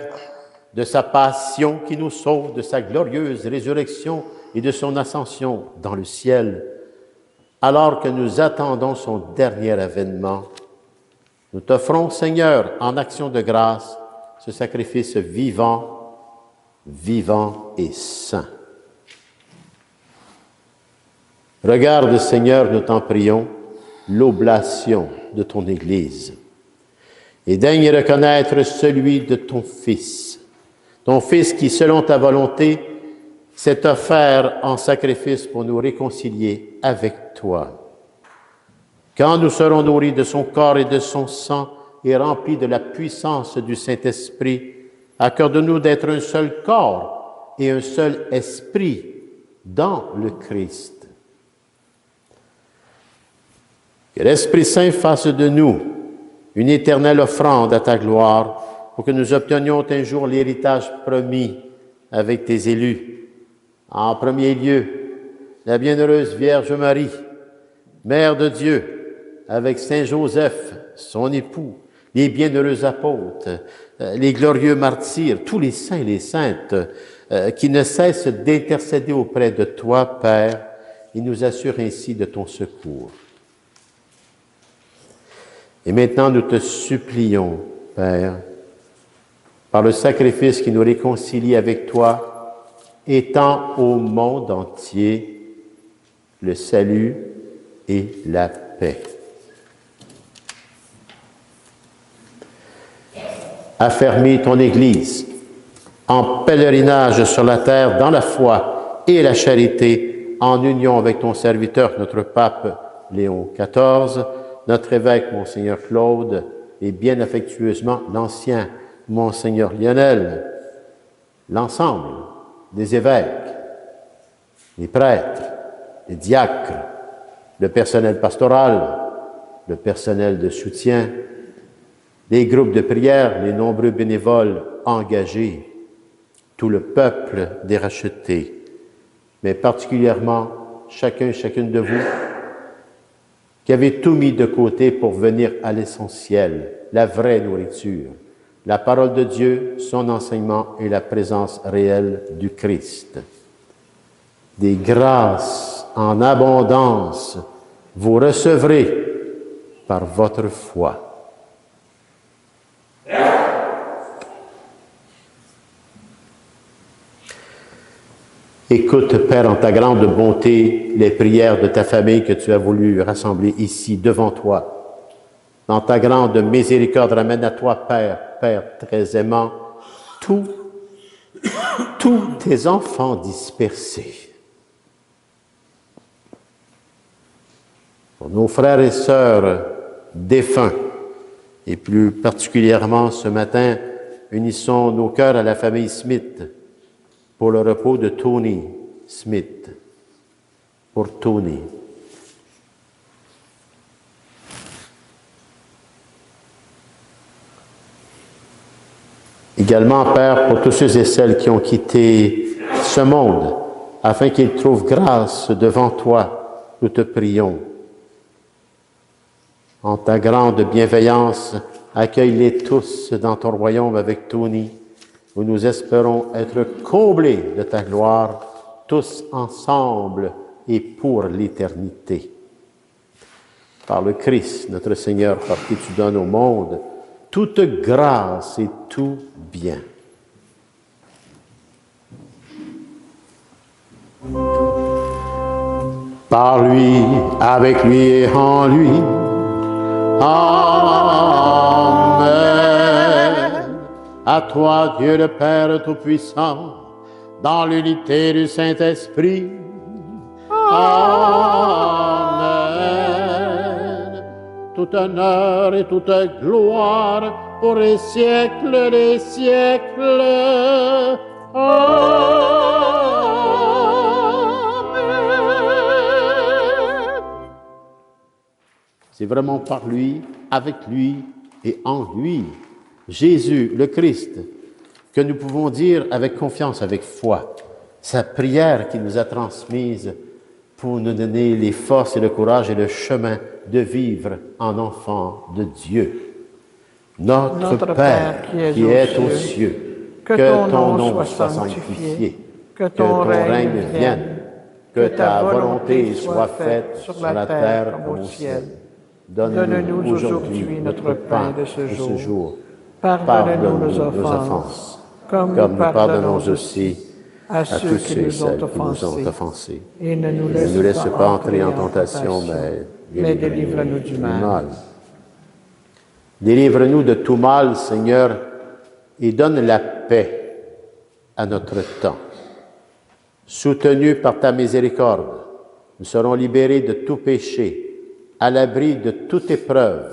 de sa passion qui nous sauve, de sa glorieuse résurrection et de son ascension dans le ciel, alors que nous attendons son dernier avènement, nous t'offrons, Seigneur, en action de grâce, ce sacrifice vivant, vivant et saint. Regarde, Seigneur, nous t'en prions, l'oblation de ton Église, et daigne reconnaître celui de ton Fils qui, selon ta volonté, s'est offert en sacrifice pour nous réconcilier avec toi. Quand nous serons nourris de son corps et de son sang et remplis de la puissance du Saint-Esprit, accorde-nous d'être un seul corps et un seul esprit dans le Christ. Que l'Esprit Saint fasse de nous une éternelle offrande à ta gloire, pour que nous obtenions un jour l'héritage promis avec tes élus. En premier lieu, la bienheureuse Vierge Marie, Mère de Dieu, avec Saint Joseph, son époux, les bienheureux apôtres, les glorieux martyrs, tous les saints et les saintes, qui ne cessent d'intercéder auprès de toi, Père, et nous assurent ainsi de ton secours. Et maintenant, nous te supplions, Père, par le sacrifice qui nous réconcilie avec toi, étends au monde entier le salut et la paix. Affermis ton Église en pèlerinage sur la terre dans la foi et la charité, en union avec ton serviteur, notre pape Léon XIV, notre évêque, Monseigneur Claude, et bien affectueusement l'ancien Monseigneur Lionel, l'ensemble des évêques, les prêtres, les diacres, le personnel pastoral, le personnel de soutien, les groupes de prière, les nombreux bénévoles engagés, tout le peuple des rachetés, mais particulièrement chacune de vous, qui avez tout mis de côté pour venir à l'essentiel, la vraie nourriture, la parole de Dieu, son enseignement et la présence réelle du Christ. Des grâces en abondance vous recevrez par votre foi. Écoute, Père, en ta grande bonté, les prières de ta famille que tu as voulu rassembler ici devant toi. Dans ta grande miséricorde, ramène à toi, Père, Père très aimant, tous tes enfants dispersés. Pour nos frères et sœurs défunts, et plus particulièrement ce matin, unissons nos cœurs à la famille Smith pour le repos de Tony Smith, pour Tony. Également, Père, pour tous ceux et celles qui ont quitté ce monde, afin qu'ils trouvent grâce devant toi, nous te prions. En ta grande bienveillance, accueille-les tous dans ton royaume avec Tony, où nous espérons être comblés de ta gloire, tous ensemble et pour l'éternité. Par le Christ, notre Seigneur, par qui tu donnes au monde toute grâce et tout bien. Par lui, avec lui et en lui. Amen. À toi, Dieu le Père Tout-Puissant, dans l'unité du Saint-Esprit. Amen. Tout honneur et toute gloire pour les siècles des siècles. Amen. C'est vraiment par lui, avec lui et en lui, Jésus, le Christ, que nous pouvons dire avec confiance, avec foi, sa prière qui nous a transmise pour nous donner les forces et le courage et le chemin de vivre en enfants de Dieu. Notre Père qui est aux cieux, que ton nom soit sanctifié, que ton règne vienne, que ta volonté soit faite sur la terre comme au ciel. Donne-nous aujourd'hui notre pain de ce jour. Pardonne-nous nos offenses, comme nous pardonnons aussi à ceux qui nous ont offensés. Et ne nous laisse pas entrer en tentation, mais délivre-nous du mal. Délivre-nous de tout mal, Seigneur, et donne la paix à notre temps. Soutenus par ta miséricorde, nous serons libérés de tout péché, à l'abri de toute épreuve.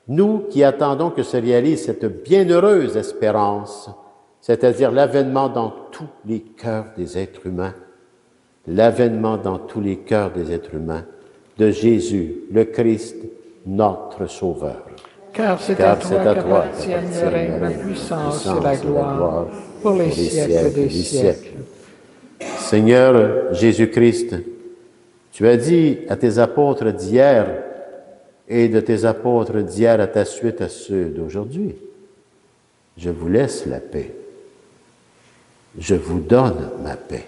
Nous qui attendons que se réalise cette bienheureuse espérance, c'est-à-dire l'avènement dans tous les cœurs des êtres humains, l'avènement dans tous les cœurs des êtres humains de Jésus, le Christ, notre Sauveur. Car c'est à toi qu'appartiennent le règne, la puissance et la gloire pour les siècles des siècles. Seigneur Jésus-Christ, tu as dit à tes apôtres d'hier et de tes apôtres d'hier à ta suite à ceux d'aujourd'hui, je vous laisse la paix. Je vous donne ma paix.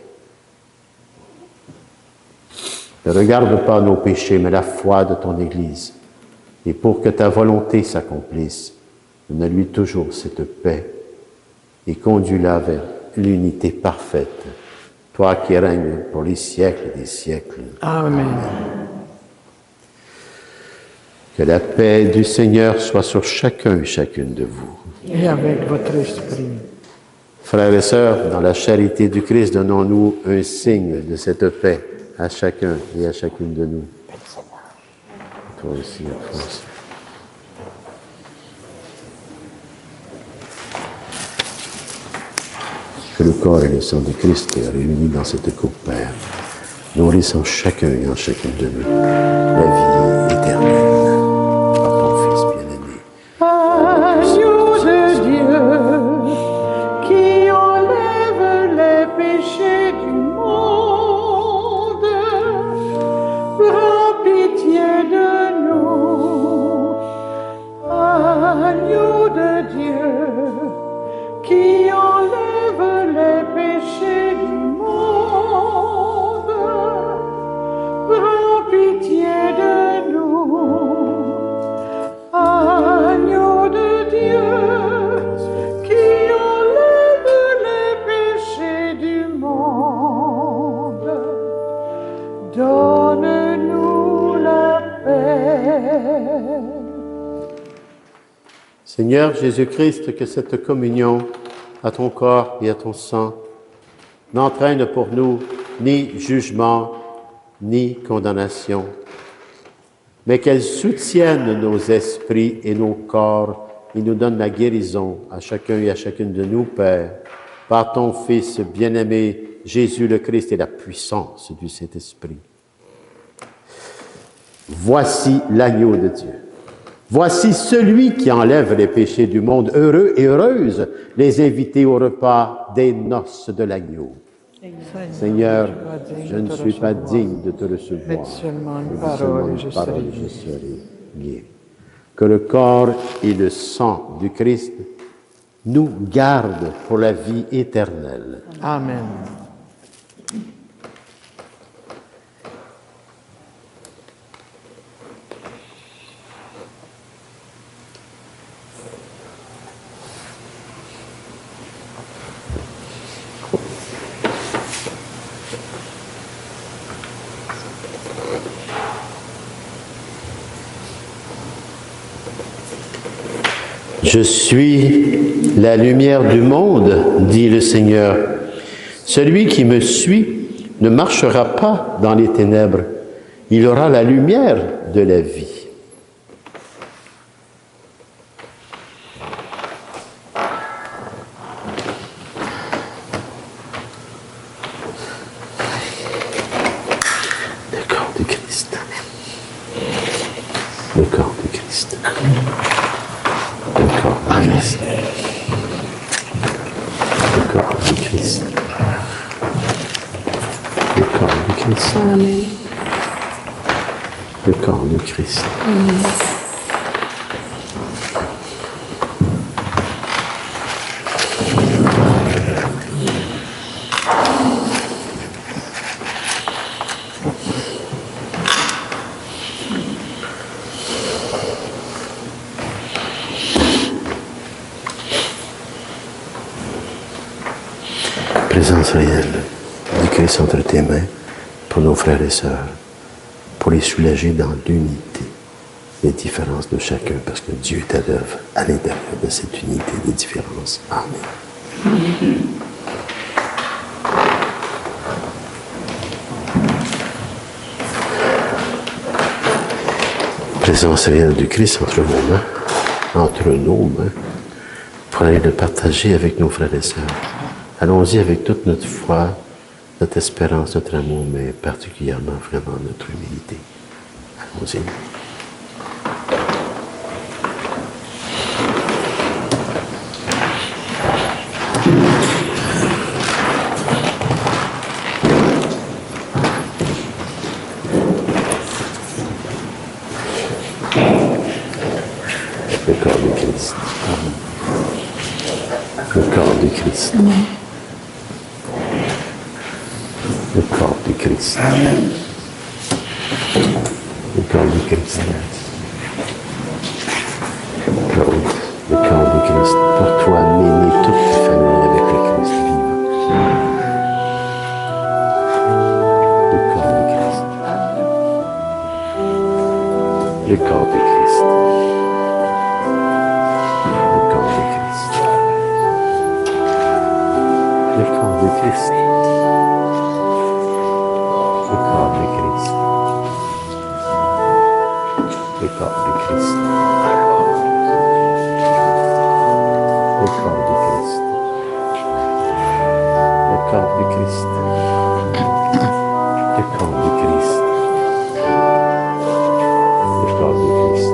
Ne regarde pas nos péchés, mais la foi de ton Église. Et pour que ta volonté s'accomplisse, donne-lui toujours cette paix et conduis-la vers l'unité parfaite, toi qui règnes pour les siècles des siècles. Amen. Que la paix du Seigneur soit sur chacun et chacune de vous. Et avec votre esprit. Frères et sœurs, dans la charité du Christ, donnons-nous un signe de cette paix à chacun et à chacune de nous. Toi aussi, toi aussi. Que le corps et le sang de Christ réunis dans cette coupe, Père, nourrissant chacun et en chacune de nous la vie éternelle. Par ton Fils bien-aimé. Agneau de Dieu, qui enlève les péchés du monde, prends pitié de nous. Agneau de Dieu, qui enlève les péchés du monde, prends pitié de nous. Agneau de Dieu, qui enlève les péchés du monde, donne-nous la paix. Seigneur Jésus-Christ, que cette communion à ton corps et à ton sang n'entraîne pour nous ni jugement, ni condamnation, mais qu'elle soutienne nos esprits et nos corps et nous donne la guérison à chacun et à chacune de nous, Père, par ton Fils bien-aimé, Jésus le Christ, et la puissance du Saint-Esprit. Voici l'agneau de Dieu. Voici celui qui enlève les péchés du monde. Heureux et heureuses les invités au repas des noces de l'agneau. Seigneur, je ne suis pas digne de te recevoir. Mais seulement une parole, je serai guéri. Que le corps et le sang du Christ nous gardent pour la vie éternelle. Amen. Je suis la lumière du monde, dit le Seigneur. Celui qui me suit ne marchera pas dans les ténèbres. Il aura la lumière de la vie. Le corps du Christ. Le corps du Christ. Le corps du Christ. Le corps du Christ. Le corps du Christ. Amen. Le corps du Christ. Amen. Présence réelle du Christ entre tes mains pour nos frères et sœurs, pour les soulager dans l'unité des différences de chacun, parce que Dieu est à l'œuvre à l'intérieur de cette unité des différences. Amen. Présence réelle du Christ entre vos mains, entre nos mains, pour aller le partager avec nos frères et sœurs. Allons-y avec toute notre foi, notre espérance, notre amour, mais particulièrement vraiment notre humilité. Allons-y. Le corps du Christ. Le corps du Christ. Le corps du Christ. Amen. Le corps du Christ. Claude, le corps du Christ. Pour toi, Mélie, toute ta famille avec le Christ vivant. Le corps du Christ. Le corps du Christ. Le corps du Christ. Le corps du Christ. Le corps du Christ. Le corps du Christ. Le corps du Christ. Le corps du Christ. Le corps du Christ. Le corps du Christ. Le corps du Christ.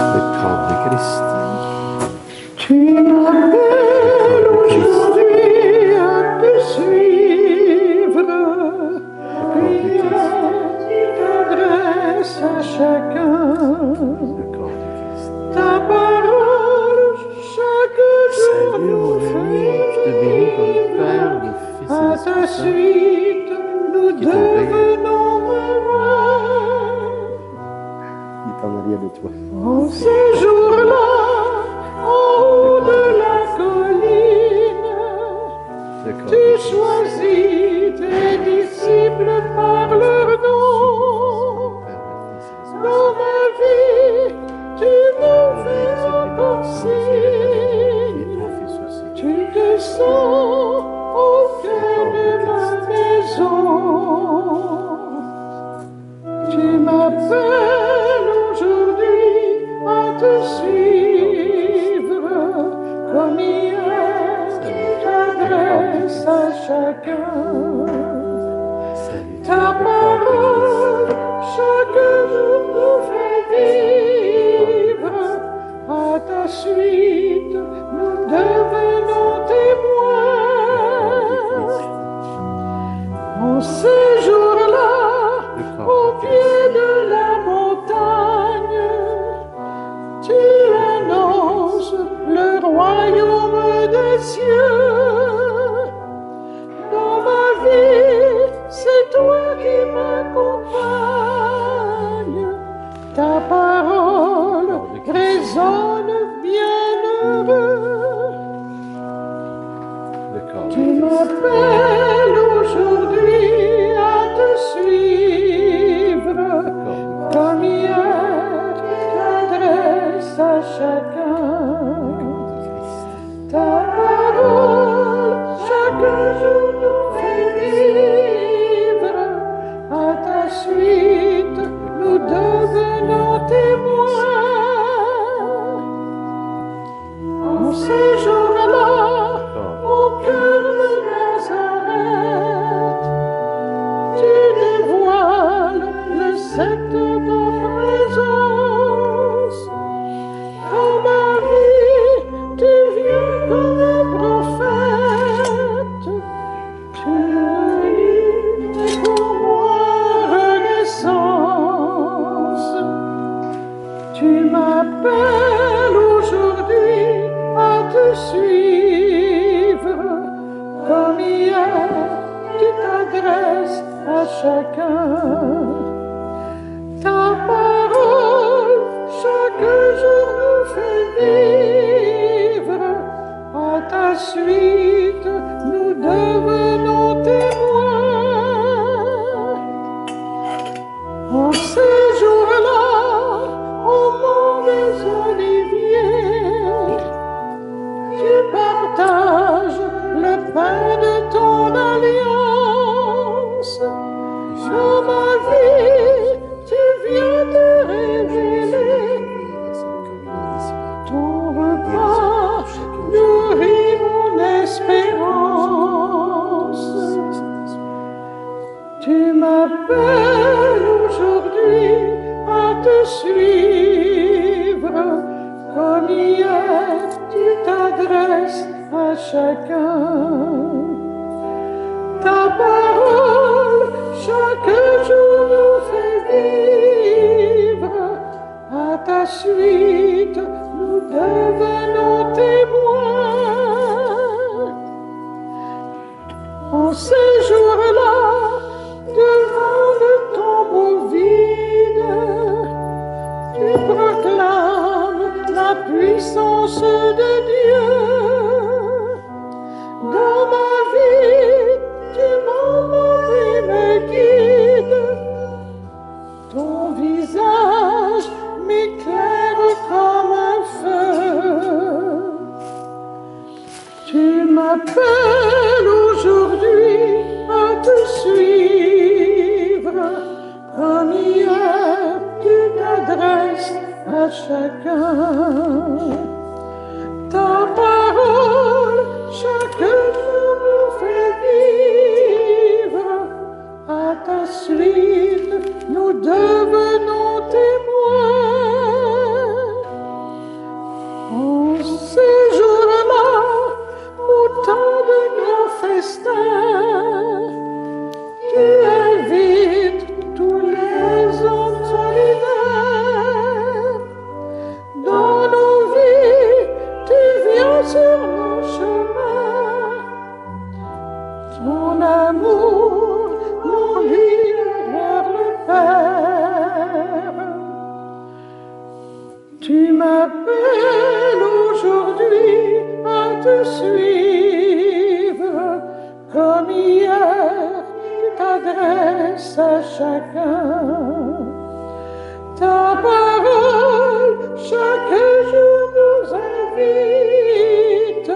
Le corps du Christ. Tu m'appelles aujourd'hui à te suivre, puis tu t'adresses à chacun. Le corps du Christ. Ta parole chaque jour Salut mon nous ami, je te fait maison, au cœur de ma maison. Tu m'appelles aujourd'hui à te suivre, comme hier, tu t'adresses à chacun. Ta parole, chaque jour nous fait vivre, à ta suite, nous devenons témoins. En ces jours-là, au pied de la montagne, tu annonces le royaume des cieux. Dans ma vie, c'est toi qui m'accompagne. Ta parole résonne bienheureux. Tu m'appelles aujourd'hui à te suivre, comme hier, tu t'adresses à chacun. Ta parole, chaque jour nous fait vivre, à ta suite, nous devenons témoins. En ces jours-là, au cœur de Nazareth, tu dévoiles le sceptre de ta présence. Dans ma vie, tu viens comme un prophète. Tu es pour moi renaissance. Tu m'appelles aujourd'hui à te suivre, comme hier, tu t'adresses à chacun. Ta parole, chaque jour nous fait vivre, à ta suite, nous devenons témoins. En ces jours-là, au mont des Oliviers, tu partages le pain de ton alliance. Dans ma vie, tu viens te révéler. Ton repas nourrit mon espérance. Tu m'appelles aujourd'hui à te suivre, comme hier, tu t'adresses à chacun. Ta parole, chaque jour nous fait vivre, à ta suite, nous devenons témoins. En ces jours-là, devant le tombeau vide, tu proclames la puissance de Dieu. Dans ma vie, tu m'emmènes et me guides. Ton visage m'éclaire comme un feu. Tu m'appelles aujourd'hui à te suivre, comme hier, tu t'adresses à chacun. Ta parole, chaque jour nous fait vivre, à ta suite, nous devenons témoins. En ces jours-là, au temps de grands festins, tu invites tous les hommes solidaires. Dans nos vies, tu viens sur nos chemins. Ton amour nous lie vers le Père. Tu m'appelles aujourd'hui à te suivre, comme hier, tu t'adresses à chacun. Ta parole, chaque jour nous invite.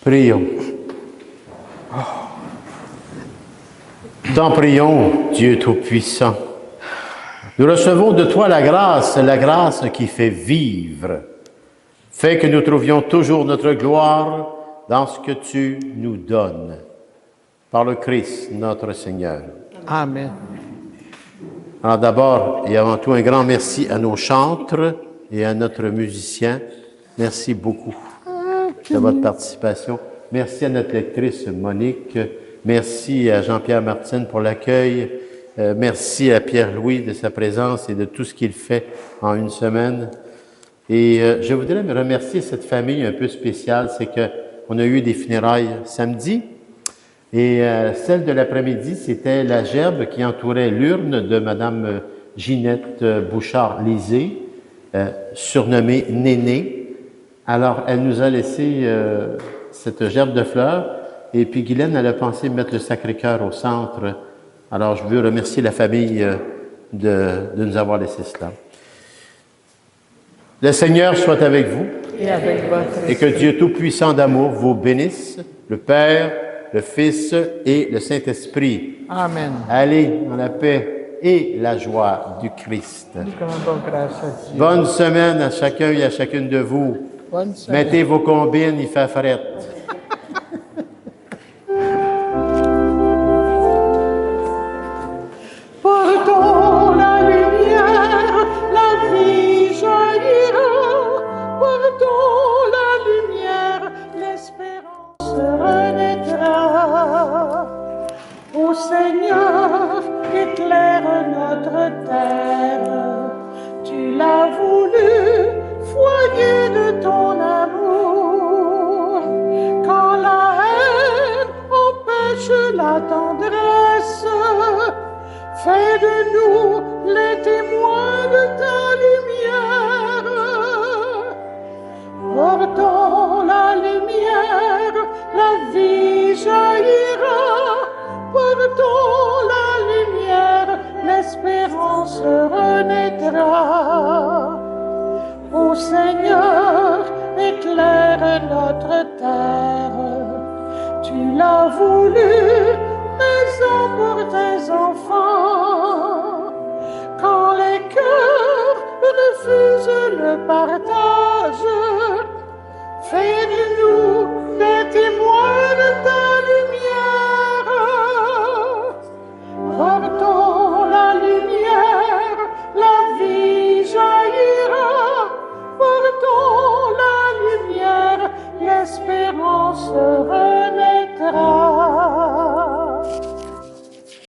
Prions. T'en prions, Dieu Tout-Puissant. Nous recevons de toi la grâce qui fait vivre. Fais que nous trouvions toujours notre gloire dans ce que tu nous donnes. Par le Christ, notre Seigneur. Amen. Alors d'abord et avant tout, un grand merci à nos chantres et à notre musicien. Merci beaucoup de votre participation. Merci à notre lectrice Monique. Merci à Jean-Pierre Martine pour l'accueil. Merci à Pierre-Louis de sa présence et de tout ce qu'il fait en une semaine. Et je voudrais me remercier cette famille un peu spéciale. C'est qu'on a eu des funérailles samedi. Et celle de l'après-midi, c'était la gerbe qui entourait l'urne de Mme Ginette Bouchard-Lisée, surnommée Néné. Alors, elle nous a laissé cette gerbe de fleurs. Et puis, Guylaine, elle a pensé mettre le Sacré-Cœur au centre. Alors, je veux remercier la famille de nous avoir laissé cela. Le Seigneur soit avec vous. Et avec votre Et que Dieu Tout-Puissant d'amour vous bénisse, le Père, le Fils et le Saint-Esprit. Amen. Allez dans la paix et la joie du Christ. Nous rendons grâce à Dieu. Bonne semaine à chacun et à chacune de vous. Bonne semaine. Mettez vos combines, il fait fret. Portons la lumière, la vie jaillira. Portons la lumière, l'espérance renaîtra. Ô Seigneur, éclaire notre terre. Tu l'as voulu, foyer de ton amour. Quand la haine empêche la tendresse, fais de nous les témoins de ta lumière. Portons la lumière, la vie jaillira. Portons la lumière, l'espérance renaîtra. Ô Seigneur, éclaire notre terre. Tu l'as voulu, maison pour tes enfants. Quand les cœurs refusent le partage, fais du